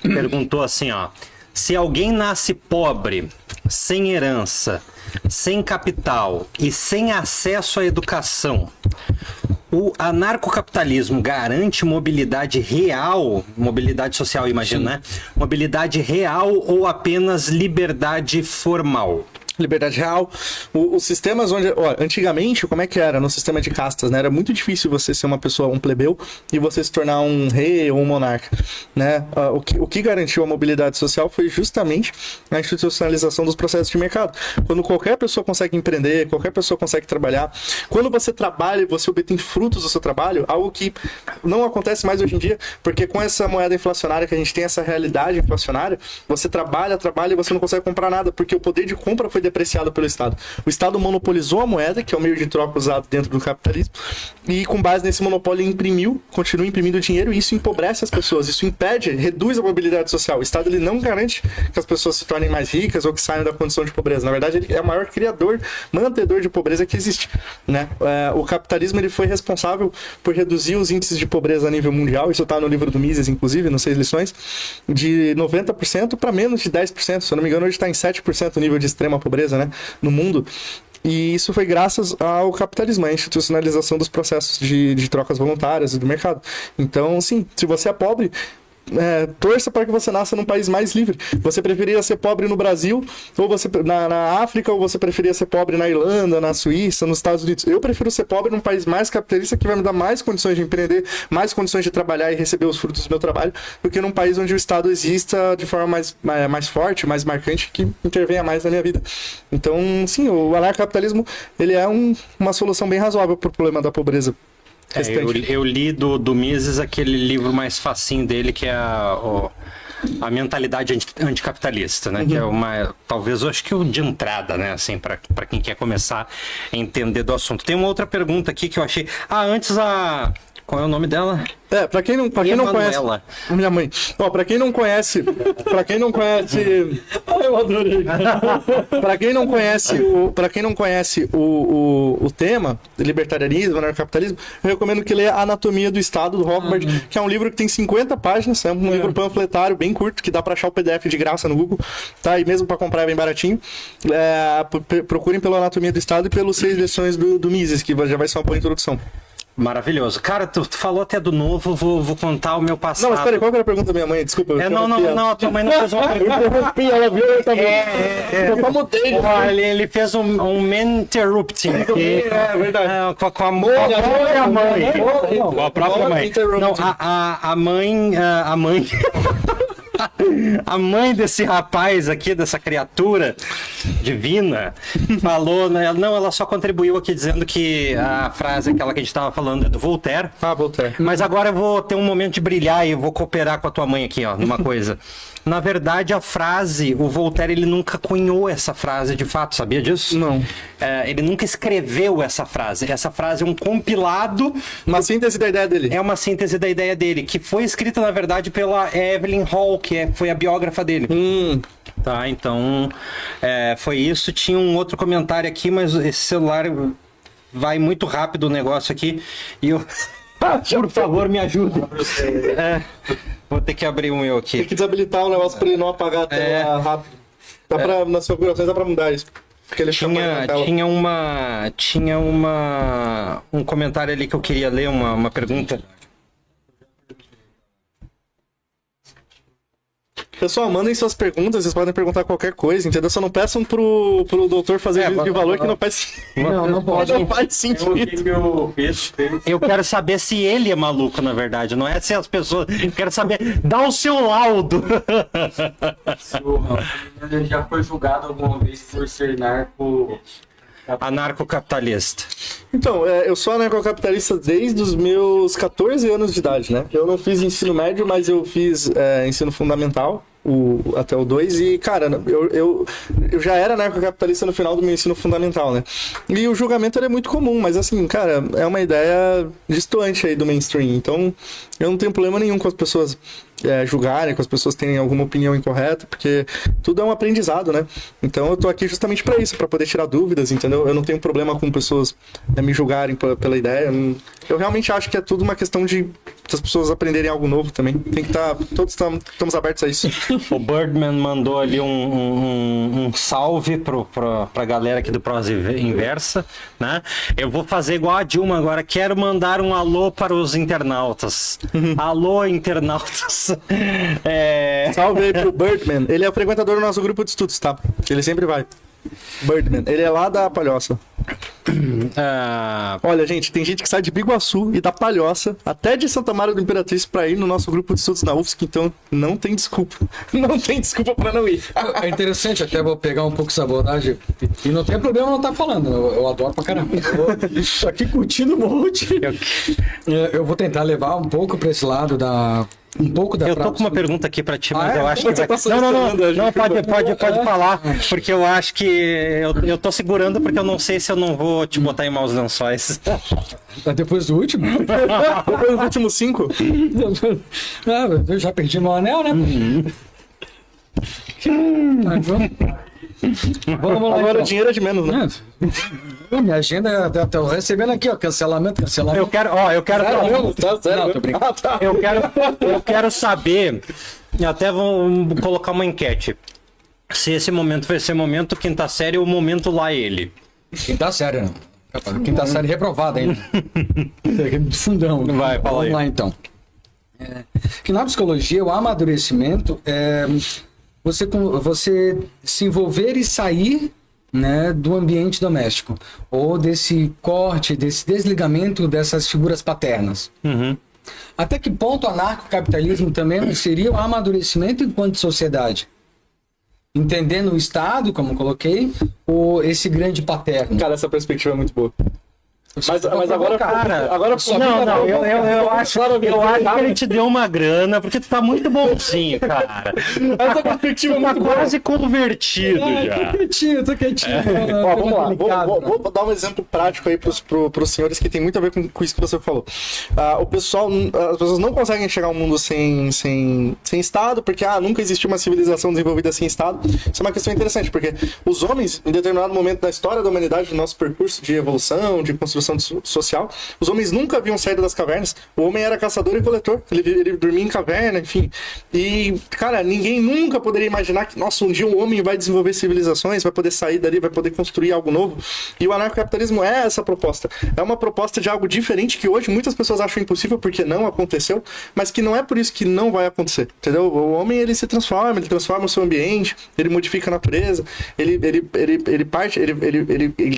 perguntou assim, ó. Se alguém nasce pobre, sem herança, sem capital e sem acesso à educação, o anarcocapitalismo garante mobilidade real, mobilidade social, imagina, né? Mobilidade real ou apenas liberdade formal? Liberdade real. Os sistemas onde... antigamente, como é que era no sistema de castas, né? Era muito difícil você ser uma pessoa, um plebeu, e você se tornar um rei ou um monarca, né? O que garantiu a mobilidade social foi justamente a institucionalização dos processos de mercado. Quando qualquer pessoa consegue empreender, qualquer pessoa consegue trabalhar, quando você trabalha e você obtém frutos do seu trabalho, algo que não acontece mais hoje em dia, porque com essa moeda inflacionária que a gente tem, essa realidade inflacionária, você trabalha e você não consegue comprar nada, porque o poder de compra foi depreciado pelo Estado. O Estado monopolizou a moeda, que é o meio de troca usado dentro do capitalismo, e com base nesse monopólio continua imprimindo dinheiro, e isso empobrece as pessoas, isso impede, reduz a mobilidade social. O Estado ele não garante que as pessoas se tornem mais ricas ou que saiam da condição de pobreza. Na verdade, ele é o maior mantedor de pobreza que existe, né? O capitalismo ele foi responsável por reduzir os índices de pobreza a nível mundial, isso está no livro do Mises, inclusive, nos 6 lições, de 90% para menos de 10%. Se eu não me engano, hoje está em 7% o nível de extrema pobreza, né, no mundo. E isso foi graças ao capitalismo, à institucionalização dos processos de trocas voluntárias do mercado. Então, sim, se você é pobre, torça para que você nasça num país mais livre. Você preferia ser pobre no Brasil, ou você na África, ou você preferia ser pobre na Irlanda, na Suíça, nos Estados Unidos? Eu prefiro ser pobre num país mais capitalista, que vai me dar mais condições de empreender, mais condições de trabalhar e receber os frutos do meu trabalho, do que num país onde o Estado exista de forma mais forte, mais marcante, que intervenha mais na minha vida. Então, sim, o anarcocapitalismo ele é uma solução bem razoável para o problema da pobreza. Eu li do Mises aquele livro mais facinho dele, que é a mentalidade anticapitalista, né? Que é talvez, eu acho que o de entrada, né? Assim, para quem quer começar a entender do assunto. Tem uma outra pergunta aqui que eu achei... antes qual é o nome dela? Pra quem não conhece... Minha mãe. Pra quem não conhece... Eu adorei. Pra quem não conhece o tema, libertarianismo, anarcocapitalismo, eu recomendo que leia Anatomia do Estado, do Rothbard, que é um livro que tem 50 páginas, é um livro panfletário bem curto, que dá pra achar o PDF de graça no Google, tá? E mesmo pra comprar é bem baratinho. Procurem pelo Anatomia do Estado e pelos 6 lições do Mises, que já vai ser uma boa introdução. Maravilhoso. Cara, tu falou até do novo, vou contar o meu passado. Não, mas peraí, qual que era a pergunta da minha mãe? Desculpa. Não, a tua mãe não fez uma pergunta. Eu interrompi, ela viu, eu também. Eu só mudei. Ele fez um man interrupting. É verdade. Com a própria mãe. Com a própria mãe. Não, a mãe... A mãe desse rapaz aqui, dessa criatura divina, falou, né? Não, ela só contribuiu aqui dizendo que a frase, aquela que a gente estava falando, é do Voltaire. Ah, Voltaire. Mas agora eu vou ter um momento de brilhar e eu vou cooperar com a tua mãe aqui, ó, numa coisa. Na verdade, a frase, o Voltaire, ele nunca cunhou essa frase de fato, sabia disso? Não. Ele nunca escreveu essa frase. Essa frase é um compilado. Uma síntese da ideia dele. É uma síntese da ideia dele, que foi escrita, na verdade, pela Evelyn Hall, que foi a biógrafa dele. Tá, então, foi isso. Tinha um outro comentário aqui, mas esse celular vai muito rápido o negócio aqui. E eu... Por favor, me ajude. Vou ter que abrir o meu aqui. Tem que desabilitar o negócio pra ele não apagar a tela rápido. Dá pra, nas configurações dá pra mudar isso. Porque ele tinha um comentário ali que eu queria ler, uma pergunta. Pessoal, mandem suas perguntas, vocês podem perguntar qualquer coisa, entendeu? Só não peçam pro doutor fazer juízo de valor que não faz... Não pode. Não faz sentido. Eu quero saber se ele é maluco, na verdade, não é se as pessoas... Eu quero saber, dá o seu laudo. Se o Rafael já foi julgado alguma vez por ser Anarcocapitalista. Então, eu sou anarcocapitalista desde os meus 14 anos de idade, né? Eu não fiz ensino médio, mas eu fiz ensino fundamental, até o 2, e, cara, eu já era anarcocapitalista no final do meu ensino fundamental, né? E o julgamento ele é muito comum, mas assim, cara, é uma ideia distante aí do mainstream, então eu não tenho problema nenhum com as pessoas julgarem, com as pessoas terem alguma opinião incorreta, porque tudo é um aprendizado, né? Então eu tô aqui justamente para isso, para poder tirar dúvidas, entendeu? Eu não tenho problema com pessoas me julgarem pela ideia. Eu realmente acho que é tudo uma questão de as pessoas aprenderem algo novo também. Tem que estar, todos estamos abertos a isso. O Birdman mandou ali um salve pra galera aqui do Prosa Inversa, né? Eu vou fazer igual a Dilma agora, quero mandar um alô para os internautas. Alô, internautas. Salve aí pro Birdman. Ele é o frequentador do nosso grupo de estudos, tá? Ele sempre vai. Birdman. Ele é lá da Palhoça. Olha, gente, tem gente que sai de Biguaçu e da Palhoça até de Santa Maria do Imperatriz pra ir no nosso grupo de estudos na UFSC, então não tem desculpa. Não tem desculpa pra não ir. É interessante, até vou pegar um pouco essa abordagem. E não tem problema não estar falando, eu adoro pra caramba. Tô aqui curtindo um monte. Eu vou tentar levar um pouco pra esse lado da... Eu tô com uma pergunta aqui pra ti, mas eu acho que vai... Não, pode falar, porque eu acho que eu tô segurando porque eu não sei se eu não vou te botar em maus lençóis. Depois do último? Depois dos últimos 5? Eu já perdi meu anel, né? Vamos lá, agora então. o dinheiro é de menos, né? Minha agenda, tô recebendo aqui, ó, cancelamento. Eu quero Não, tô brincando. eu quero saber, até vamos colocar uma enquete. Se esse momento vai ser momento quinta série ou momento lá ele. Quinta série, né? Quinta série reprovada ainda. Fundão. Vai, fala Vamos aí. lá, então. Que na psicologia, o amadurecimento é você se envolver e sair, né, do ambiente doméstico. Ou desse corte, desse desligamento dessas figuras paternas. Uhum. Até que ponto o anarcocapitalismo também não seria o amadurecimento enquanto sociedade? Entendendo o Estado, como coloquei, ou esse grande paterno? Cara, essa perspectiva é muito boa. Mas agora, Cara, agora não, eu acho que ele te deu uma grana, porque tu tá muito bonzinho, cara. essa perspectiva é Tá muito boa. quase convertido já. Tô quietinho. Ó, vamos lá, vou dar um exemplo prático aí pros senhores que tem muito a ver com isso que você falou. O pessoal, as pessoas não conseguem chegar ao mundo sem Estado, porque nunca existiu uma civilização desenvolvida sem Estado. Isso é uma questão interessante, porque os homens, em determinado momento da história da humanidade, do nosso percurso de evolução, de construção social, os homens nunca haviam saído das cavernas. O homem era caçador e coletor, ele dormia em caverna, enfim. E, cara, ninguém nunca poderia imaginar que, nossa, um dia um homem vai desenvolver civilizações, vai poder sair dali, vai poder construir algo novo. E o anarcocapitalismo é essa proposta. É uma proposta de algo diferente que hoje muitas pessoas acham impossível porque não aconteceu, mas que não é por isso que não vai acontecer, entendeu? O homem, ele se transforma, ele transforma o seu ambiente, ele modifica a natureza, ele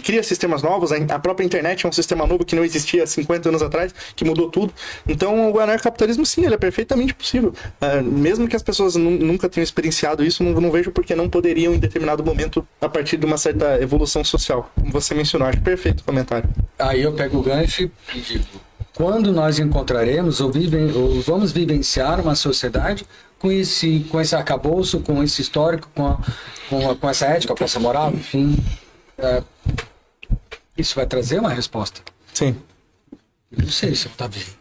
cria sistemas novos, a própria internet é um sistema novo que não existia há 50 anos atrás, que mudou tudo. Então, o anarcapitalismo, sim, ele é perfeitamente possível. Mesmo que as pessoas nunca tenham experienciado isso, não vejo por que não poderiam, em determinado momento, a partir de uma certa evolução social. Como você mencionou, acho perfeito o comentário. Aí eu pego o gancho e digo, quando nós encontraremos ou vamos vivenciar uma sociedade com esse arcabouço, com esse histórico, com essa ética, com essa moral, enfim, isso vai trazer uma resposta. Sim. Eu não sei se eu tá vendo.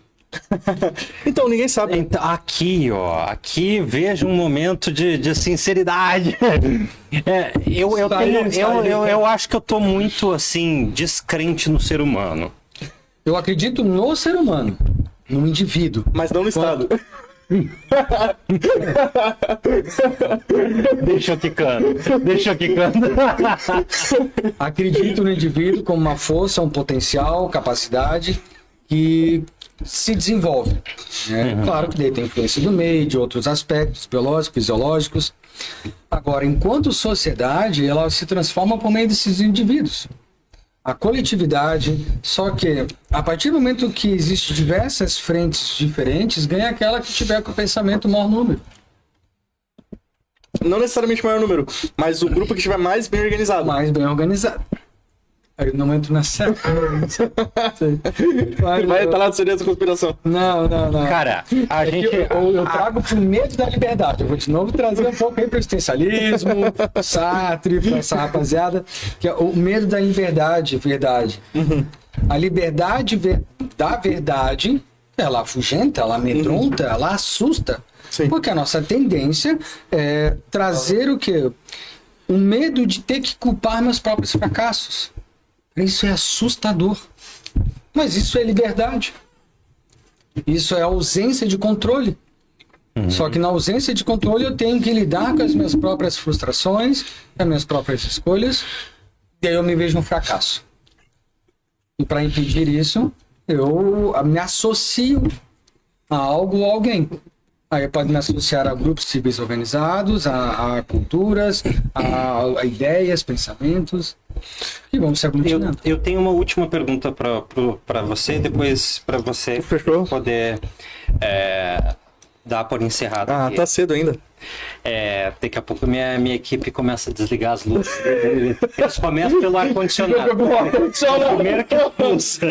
Então, ninguém sabe. Então, aqui vejo um momento de sinceridade. Eu acho que eu tô muito, assim, descrente no ser humano. Eu acredito no ser humano, no indivíduo. Mas não no Estado. Deixa eu quicando. Acredito no indivíduo como uma força, um potencial, capacidade que se desenvolve. Né? Claro que daí tem influência do meio, de outros aspectos, biológicos, fisiológicos. Agora, enquanto sociedade, ela se transforma por meio desses indivíduos. A coletividade, só que a partir do momento que existem diversas frentes diferentes, ganha aquela que tiver com o pensamento maior número. Não necessariamente o maior número, mas o grupo que estiver mais bem organizado. Mais bem organizado. Aí eu não entro na série. Vai estar lá de teoria da conspiração. Não. Cara, a gente... Eu trago pro medo da liberdade. Eu vou de novo trazer um pouco aí pro existencialismo, Sartre, pra essa rapaziada, que é o medo da liberdade, verdade. A liberdade da verdade, ela afugenta, ela amedronta, ela assusta. Sim. Porque a nossa tendência é trazer o quê? O medo de ter que culpar meus próprios fracassos. Isso é assustador. Mas isso é liberdade. Isso é ausência de controle. Só que na ausência de controle eu tenho que lidar com as minhas próprias frustrações, com as minhas próprias escolhas, e aí eu me vejo um fracasso. E para impedir isso, eu me associo a algo ou alguém. Aí pode me associar a grupos civis organizados, a culturas, a ideias, pensamentos, e vamos se aglutinando. Eu tenho uma última pergunta para você, depois para você Fechou. poder dar por encerrado. Aqui. Tá cedo ainda. Daqui a pouco minha equipe começa a desligar as luzes. Eles começam pelo ar-condicionado. Primeiro que pulsa.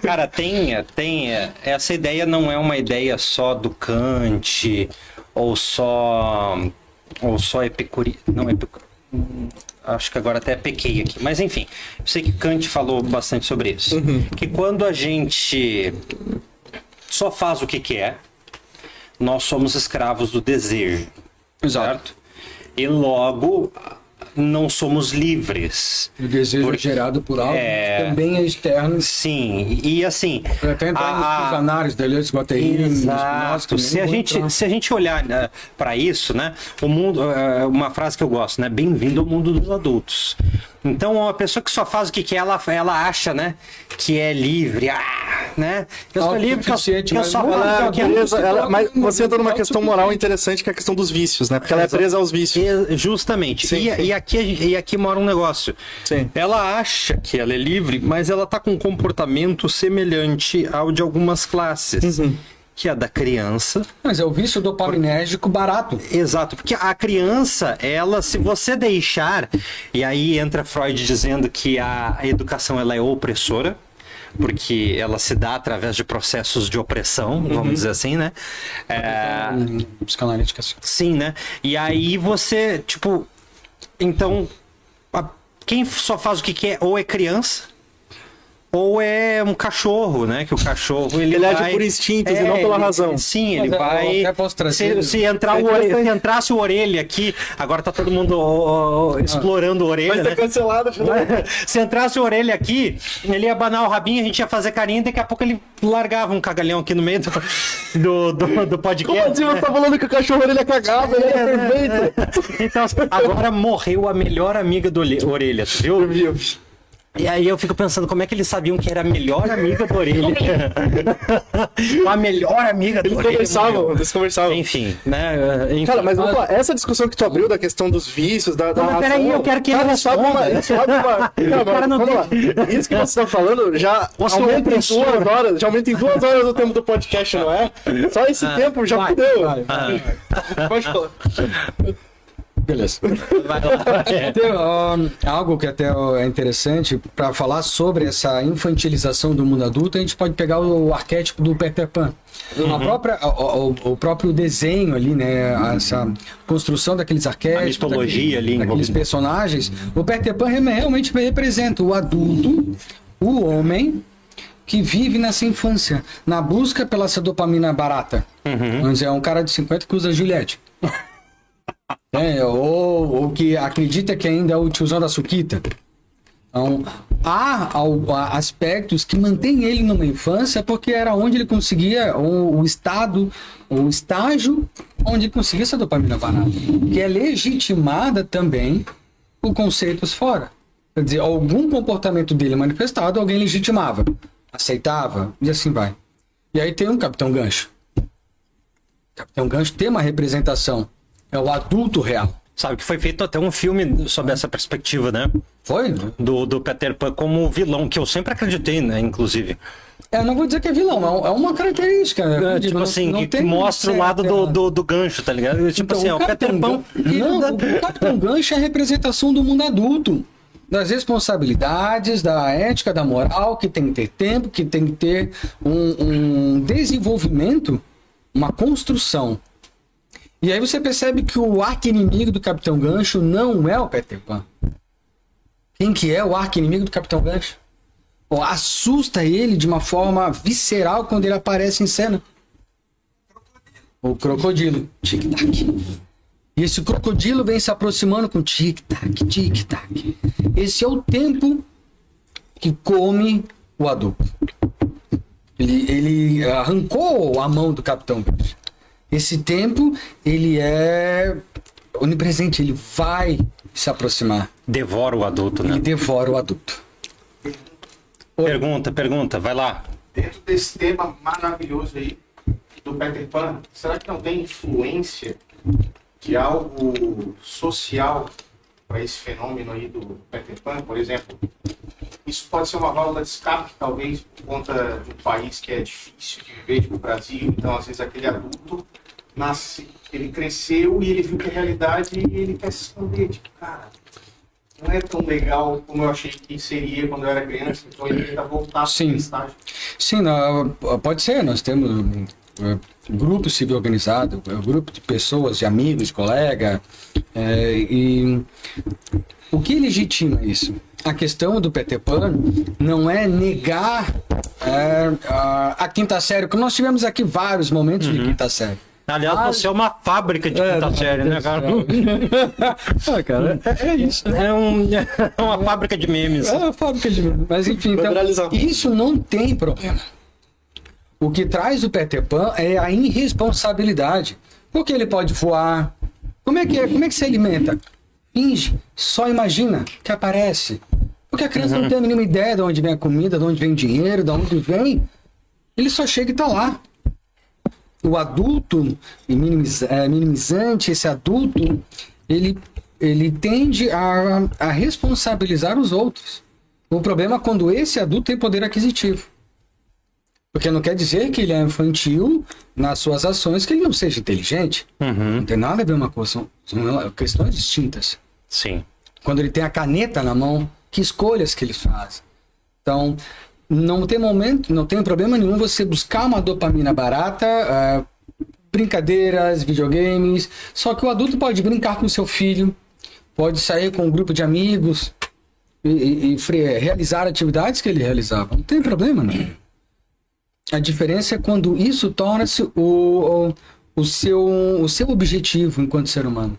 Cara, tem essa ideia não é uma ideia só do Kant ou só Epicuri, não acho que agora até pequei aqui, mas enfim, eu sei que Kant falou bastante sobre isso, que quando a gente só faz o que quer, nós somos escravos do desejo. Exato. Certo? E logo não somos livres. O desejo é gerado por algo que também é externo. Sim, e assim... Até entrar nos anários dele, exato. Se a gente olhar para isso, né? O mundo, uma frase que eu gosto, né? Bem-vindo ao mundo dos adultos. Então, uma pessoa que só faz o que quer, ela acha, né? Que é livre. Né? Eu sou livre, que eu só faço o que quero. Mas você entra numa questão moral interessante, que é a questão dos vícios, né? Porque ela é presa aos vícios. Justamente. Sim, sim. E aqui mora um negócio. Sim. Ela acha que ela é livre, mas ela tá com um comportamento semelhante ao de algumas classes. Que é a da criança. Mas é o vício dopaminérgico barato. Exato, porque a criança, ela, se você deixar, e aí entra Freud dizendo que a educação ela é opressora, porque ela se dá através de processos de opressão, vamos dizer assim, né? Psicanalítica. Sim, né? E aí você, tipo, então, quem só faz o que quer ou é criança, ou é um cachorro, né? Que o cachorro ele age vai... por instintos e não pela razão. Sim, ele Mas vai... eu até posso trazer- Se entrasse o orelha aqui, agora tá todo mundo explorando o orelha, Mas tá né? cancelado. Se entrasse o orelha aqui, ele ia abanar o rabinho, a gente ia fazer carinho, daqui a pouco ele largava um cagalhão aqui no meio do podcast. Como assim você tá falando que o cachorro ele é cagado, ele é perfeito? Então, agora morreu a melhor amiga do orelha, tu viu? E aí eu fico pensando como é que eles sabiam que era a melhor amiga do Orelha. A melhor amiga do Orelha. Eles conversavam. Enfim, né? Enfim. Cara, mas vamos falar, essa discussão que tu abriu da questão dos vícios, da Mas peraí, eu quero que ele responda. Cara, não vamos lá. Isso que você tá falando já aumenta em 2 horas. Já aumenta em 2 horas o tempo do podcast, não é? Só esse tempo já fudeu. Pode falar. Beleza. Tem, algo que até é interessante para falar sobre essa infantilização do mundo adulto, a gente pode pegar o arquétipo do Peter Pan. O próprio desenho ali, né? Essa construção daqueles arquétipos, a mitologia ali, daqueles personagens. O Peter Pan realmente representa o adulto, o homem que vive nessa infância, na busca pela essa dopamina barata. Vamos dizer, é um cara de 50 que usa Juliette. Ou que acredita que ainda é o tiozão da suquita. Então, há aspectos que mantêm ele numa infância porque era onde ele conseguia o estágio onde ele conseguia essa dopamina barata, que é legitimada também por conceitos fora. Quer dizer, algum comportamento dele manifestado, alguém legitimava, aceitava, e assim vai. E aí tem um Capitão Gancho. Capitão Gancho tem uma representação. É o adulto real. Sabe que foi feito até um filme sobre essa perspectiva, né? Foi? Do Peter Pan como vilão, que eu sempre acreditei, né? Inclusive. Eu não vou dizer que é vilão, é uma característica. Né? Tipo assim, não que mostra o lado do gancho, tá ligado? Tipo então, assim, o Peter Pan... O Capitão Gancho é a representação do mundo adulto. Das responsabilidades, da ética, da moral, que tem que ter tempo, que tem que ter um desenvolvimento, uma construção. E aí você percebe que o arqui-inimigo do Capitão Gancho não é o Peter Pan. Quem que é o arqui-inimigo do Capitão Gancho? Assusta ele de uma forma visceral quando ele aparece em cena. O crocodilo. Tic-tac. E esse crocodilo vem se aproximando com tic-tac, tic-tac. Esse é o tempo que come o adulto. Ele arrancou a mão do Capitão Gancho. Esse tempo, ele é onipresente, ele vai se aproximar. Devora o adulto, né? Ele devora o adulto. Pergunta, vai lá. Dentro desse tema maravilhoso aí do Peter Pan, será que não tem influência de algo social para esse fenômeno aí do Peter Pan? Por exemplo, isso pode ser uma válvula de escape, talvez, por conta de um país que é difícil de viver, tipo o Brasil. Então, às vezes, aquele adulto nasce, ele cresceu e ele viu que a realidade e ele quer se esconder. Tipo, cara, não é tão legal como eu achei que seria quando eu era criança. Então, ele tenta voltar para esse estágio. Sim, pode ser. Nós temos grupo civil organizado, grupo de pessoas, de amigos, de colegas. E o que legitima isso? A questão do Peter Pan não é negar a quinta série, porque nós tivemos aqui vários momentos de quinta série. Aliás, você é uma fábrica de quinta série, né, cara? Cara, é isso. É uma fábrica de memes. É uma fábrica de memes. Mas enfim, então, isso não tem problema. O que traz o Peter Pan é a irresponsabilidade. Porque ele pode voar. Como é que se alimenta? Finge, só imagina que aparece. Porque a criança não tem a mínima ideia de onde vem a comida, de onde vem o dinheiro, de onde vem. Ele só chega e tá lá. O adulto minimizante, esse adulto, ele tende a responsabilizar os outros. O problema é quando esse adulto tem poder aquisitivo. Porque não quer dizer que ele é infantil nas suas ações, que ele não seja inteligente. Não tem nada a ver uma coisa, são questões distintas. Sim. Quando ele tem a caneta na mão, que escolhas que ele faz. Então, não tem problema nenhum você buscar uma dopamina barata, brincadeiras, videogames. Só que o adulto pode brincar com seu filho, pode sair com um grupo de amigos e realizar atividades que ele realizava. Não tem problema, não. A diferença é quando isso torna-se o seu objetivo enquanto ser humano.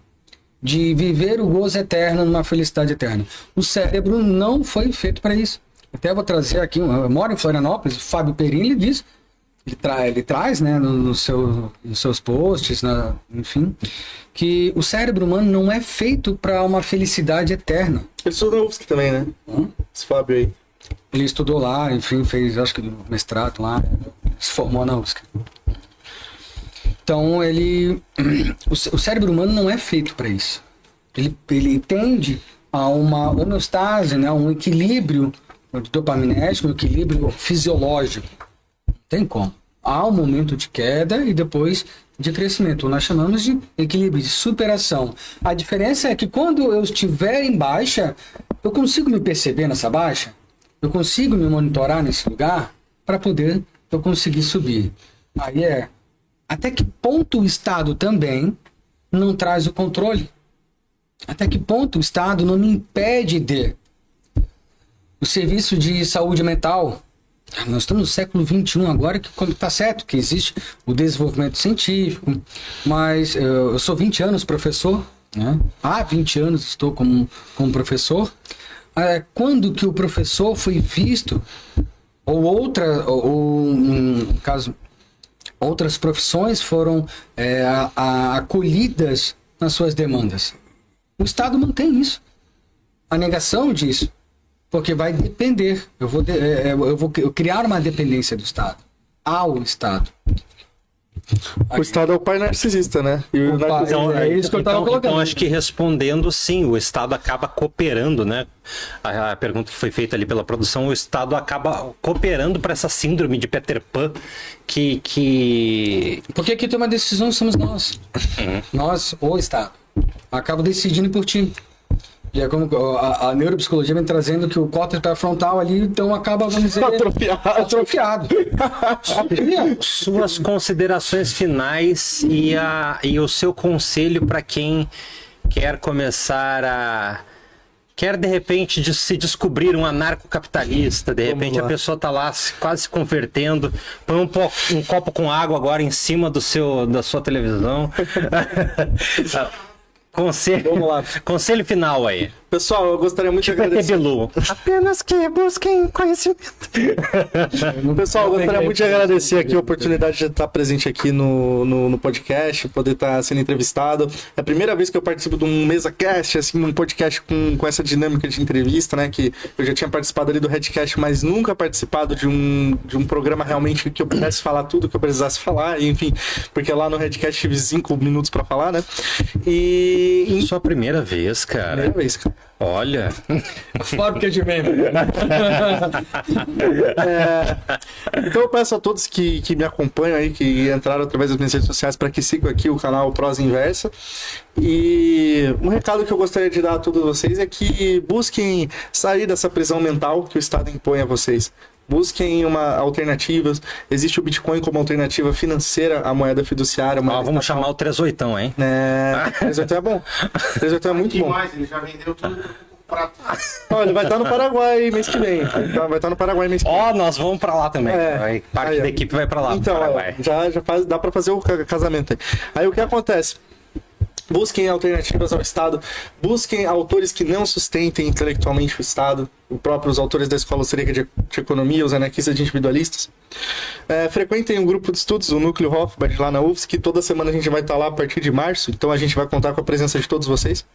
De viver o gozo eterno numa felicidade eterna. O cérebro não foi feito para isso. Até vou trazer aqui, eu moro em Florianópolis, o Fábio Perini, ele diz ele traz, né, nos seus posts, enfim, que o cérebro humano não é feito para uma felicidade eterna. Ele estudou na UFSC também, né? Esse Fábio aí. Ele estudou lá, enfim, fez, acho que mestrado lá, se formou na UFSC. Então, o cérebro humano não é feito para isso. Ele tende a uma homeostase, né, um equilíbrio dopaminérgico, um equilíbrio fisiológico. Não tem como. Há um momento de queda e depois de crescimento. Nós chamamos de equilíbrio, de superação. A diferença é que quando eu estiver em baixa, eu consigo me perceber nessa baixa? Eu consigo me monitorar nesse lugar para poder eu conseguir subir. Aí até que ponto o Estado também não traz o controle? Até que ponto o Estado não me impede de... O serviço de saúde mental, nós estamos no século XXI agora, que está certo que existe o desenvolvimento científico, mas eu sou 20 anos professor, né? Há 20 anos estou como professor. Quando que o professor foi visto, no caso, outras profissões foram acolhidas nas suas demandas? O Estado não tem isso. A negação disso. Porque vai depender. Eu vou criar uma dependência do Estado. Ao Estado. O Estado é o pai narcisista, né? E o Então, é isso que eu estava colocando. Então, acho que respondendo sim, o Estado acaba cooperando, né? A pergunta que foi feita ali pela produção, o Estado acaba cooperando para essa síndrome de Peter Pan que... Porque aqui tem uma decisão, somos nós. Nós, o Estado. Acaba decidindo por ti. E é como a neuropsicologia vem trazendo que o córtex frontal ali, então acaba, vamos dizer... Atrofiado. Suas considerações finais e o seu conselho para quem quer começar a... Quer, de repente, se descobrir um anarcocapitalista, de repente a pessoa está lá quase se convertendo, põe um copo com água agora em cima da sua televisão. Vamos lá. Conselho final aí. Pessoal, eu gostaria muito de agradecer. Apenas que busquem conhecimento. Pessoal, eu gostaria muito de agradecer aqui a oportunidade de estar presente aqui no podcast, poder estar sendo entrevistado. É a primeira vez que eu participo de um MesaCast, assim, um podcast com essa dinâmica de entrevista, né? Que eu já tinha participado ali do Redcast, mas nunca participado de um programa realmente que eu pudesse falar tudo que eu precisasse falar, enfim, porque lá no Redcast tive 5 minutos para falar, né? Sua primeira vez, cara. Primeira vez, cara. Olha. Fábrica de meme. Então eu peço a todos que me acompanham aí, que entraram através das minhas redes sociais, para que sigam aqui o canal Prosa Inversa. E um recado que eu gostaria de dar a todos vocês é que busquem sair dessa prisão mental que o Estado impõe a vocês. Busquem uma alternativa. Existe o Bitcoin como alternativa financeira à moeda fiduciária. Vamos chamar o 38, hein? 38 é bom. 38 é muito bom. Demais, ele já vendeu tudo pra... Ele vai estar no Paraguai mês que vem. Vai estar no Paraguai mês que vem. Nós vamos pra lá também. Parte da equipe vai pra lá. Então, dá pra fazer o casamento aí. Aí o que acontece? Busquem alternativas ao Estado, busquem autores que não sustentem intelectualmente o Estado, os próprios autores da Escola Austríaca de Economia, os anarquistas individualistas. Frequentem um grupo de estudos, o Núcleo Hofbard, lá na UFSC, que toda semana a gente vai estar lá a partir de março, então a gente vai contar com a presença de todos vocês.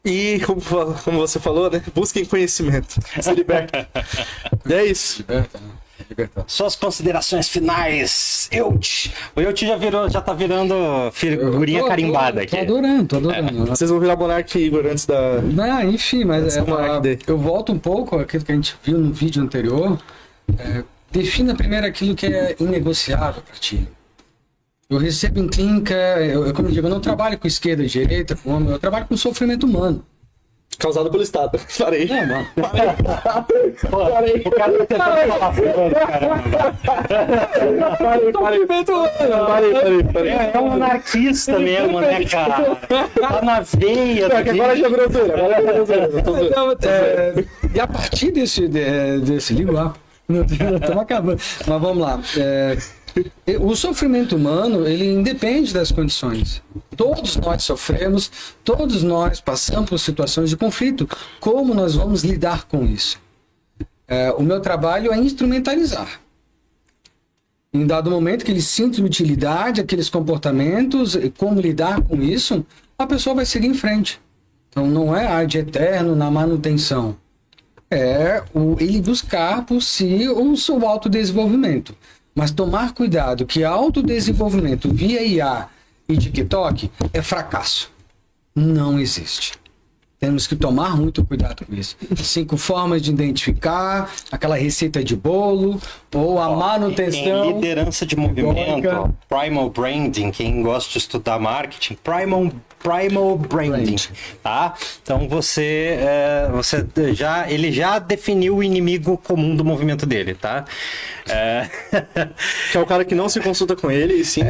E, como você falou, né? Busquem conhecimento, se libertem. É isso. Suas considerações finais. O Euti já tá virando figurinha carimbada aqui. Tô adorando. Vocês vão virar Monark e Igor antes da... Enfim, mas eu volto um pouco àquilo que a gente viu no vídeo anterior. Defina primeiro aquilo que é inegociável para ti. Eu recebo em clínica, como eu digo, eu não trabalho com esquerda e direita, eu trabalho com sofrimento humano. Causado pelo Estado. Parei. Não, mano. Parei. O cara tá tentando falar. Parei. É um anarquista mesmo, né, cara? Tá na veia. Agora já virou tudo. E a partir desse livro lá, estamos acabando. Mas vamos lá. O sofrimento humano, ele independe das condições. Todos nós sofremos, todos nós passamos por situações de conflito. Como nós vamos lidar com isso? O meu trabalho é instrumentalizar. Em dado momento que ele sinta utilidade, aqueles comportamentos, e como lidar com isso, a pessoa vai seguir em frente. Então não é ad eterno na manutenção. É ele buscar por si o seu autodesenvolvimento. Mas tomar cuidado que autodesenvolvimento via IA e TikTok é fracasso. Não existe. Temos que tomar muito cuidado com isso. 5 formas de identificar, aquela receita de bolo, ou a manutenção. Em liderança de movimento, ó, Primal Branding, quem gosta de estudar marketing, Primal Branding, tá? Então ele já definiu o inimigo comum do movimento dele, Que é o cara que não se consulta com ele, e sim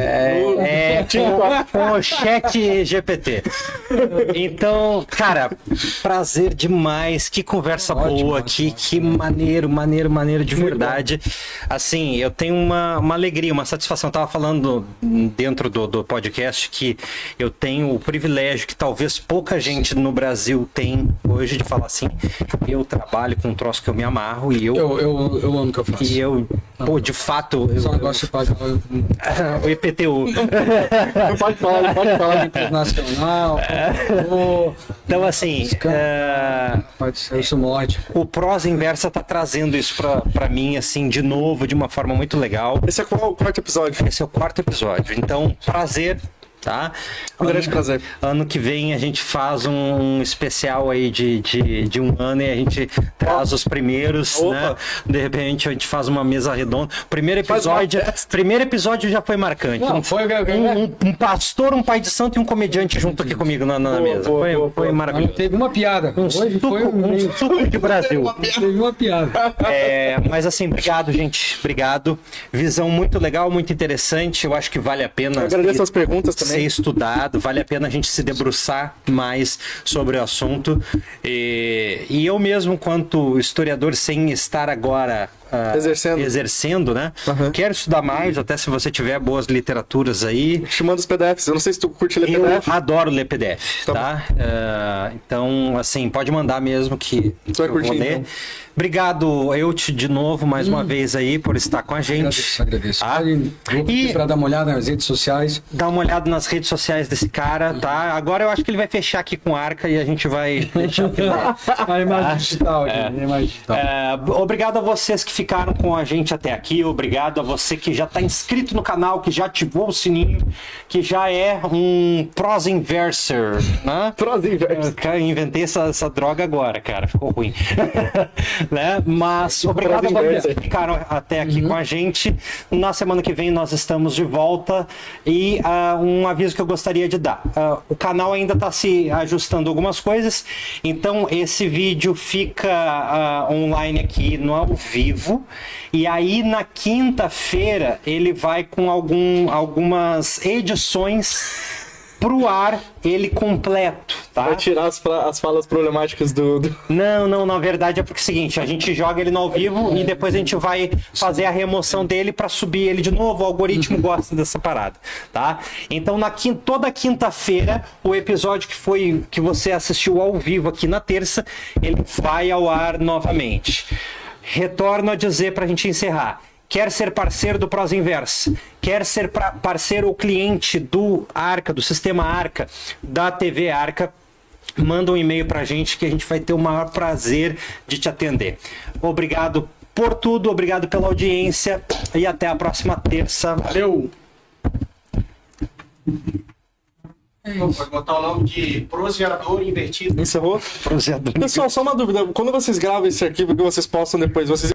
com o chat GPT. Então, cara, prazer demais, que conversa boa, que maneiro de verdade. Assim, eu tenho uma alegria, uma satisfação. Eu tava falando dentro do podcast que eu tenho o privilégio que talvez pouca gente no Brasil tem hoje de falar assim, eu trabalho com um troço que eu me amarro e eu amo o que eu faço. E eu, de fato... Só gosto de pagar o IPTU. Não pode falar. Internacional. Então, assim... Pode ser isso morte. O Prosa Inversa tá trazendo isso pra mim, assim, de novo, de uma forma muito legal. Esse é qual o 4º episódio? Esse é o 4º episódio. Então, prazer, tá? Um grande prazer. Ano que vem a gente faz um especial aí de um ano e a gente traz os primeiros, né? De repente a gente faz uma mesa redonda. Primeiro episódio já foi marcante. Não, foi um pastor, um pai de santo e um comediante junto aqui comigo na mesa. Foi maravilhoso. Teve uma piada. Um suco de Brasil. Teve uma piada. Mas assim, obrigado, gente. Obrigado. Visão muito legal, muito interessante. Eu acho que vale a pena. Eu agradeço as perguntas também. Ser estudado, vale a pena a gente se debruçar mais sobre o assunto. E eu mesmo, quanto historiador, sem estar agora exercendo, né? Quero estudar mais, até se você tiver boas literaturas aí. Te mando os PDFs, eu não sei se tu curte ler PDF. Eu adoro ler PDF, tá? Então, assim, pode mandar mesmo que tu vai curtir, eu vou ler. então. Obrigado, Euti, de novo, mais uma vez aí, por estar com a gente. Agradeço. E para dar uma olhada nas redes sociais. Dá uma olhada nas redes sociais desse cara, tá? Agora eu acho que ele vai fechar aqui com Arca e a gente vai deixar a imagem digital aqui. Obrigado a vocês que ficaram com a gente até aqui. Obrigado a você que já está inscrito no canal, que já ativou o sininho, que já é um Prosa Inverser, né? Prosa Inverser. Inventei essa droga agora, cara. Ficou ruim. Né? Mas obrigado a vocês que ficaram até aqui com a gente. Na semana que vem nós estamos de volta. E um aviso que eu gostaria de dar. O canal ainda está se ajustando algumas coisas. Então esse vídeo fica online aqui no ao vivo. E aí na quinta-feira ele vai com algumas edições pro ar, ele completo, tá? Vai tirar as falas problemáticas do... Não, na verdade é porque é o seguinte, a gente joga ele no ao vivo e depois a gente vai fazer a remoção dele para subir ele de novo, o algoritmo gosta dessa parada, tá? Então toda quinta-feira, o episódio que você assistiu ao vivo aqui na terça, ele vai ao ar novamente. Retorno a dizer pra gente encerrar. Quer ser parceiro do Prosa Inversa, quer ser parceiro ou cliente do Arca, do sistema Arca, da TV Arca, manda um e-mail pra gente que a gente vai ter o maior prazer de te atender. Obrigado por tudo, obrigado pela audiência e até a próxima terça. Valeu! Pode botar o nome de proseador invertido. Encerrou? Proseador. Pessoal, só uma dúvida. Quando vocês gravam esse arquivo que vocês postam depois, vocês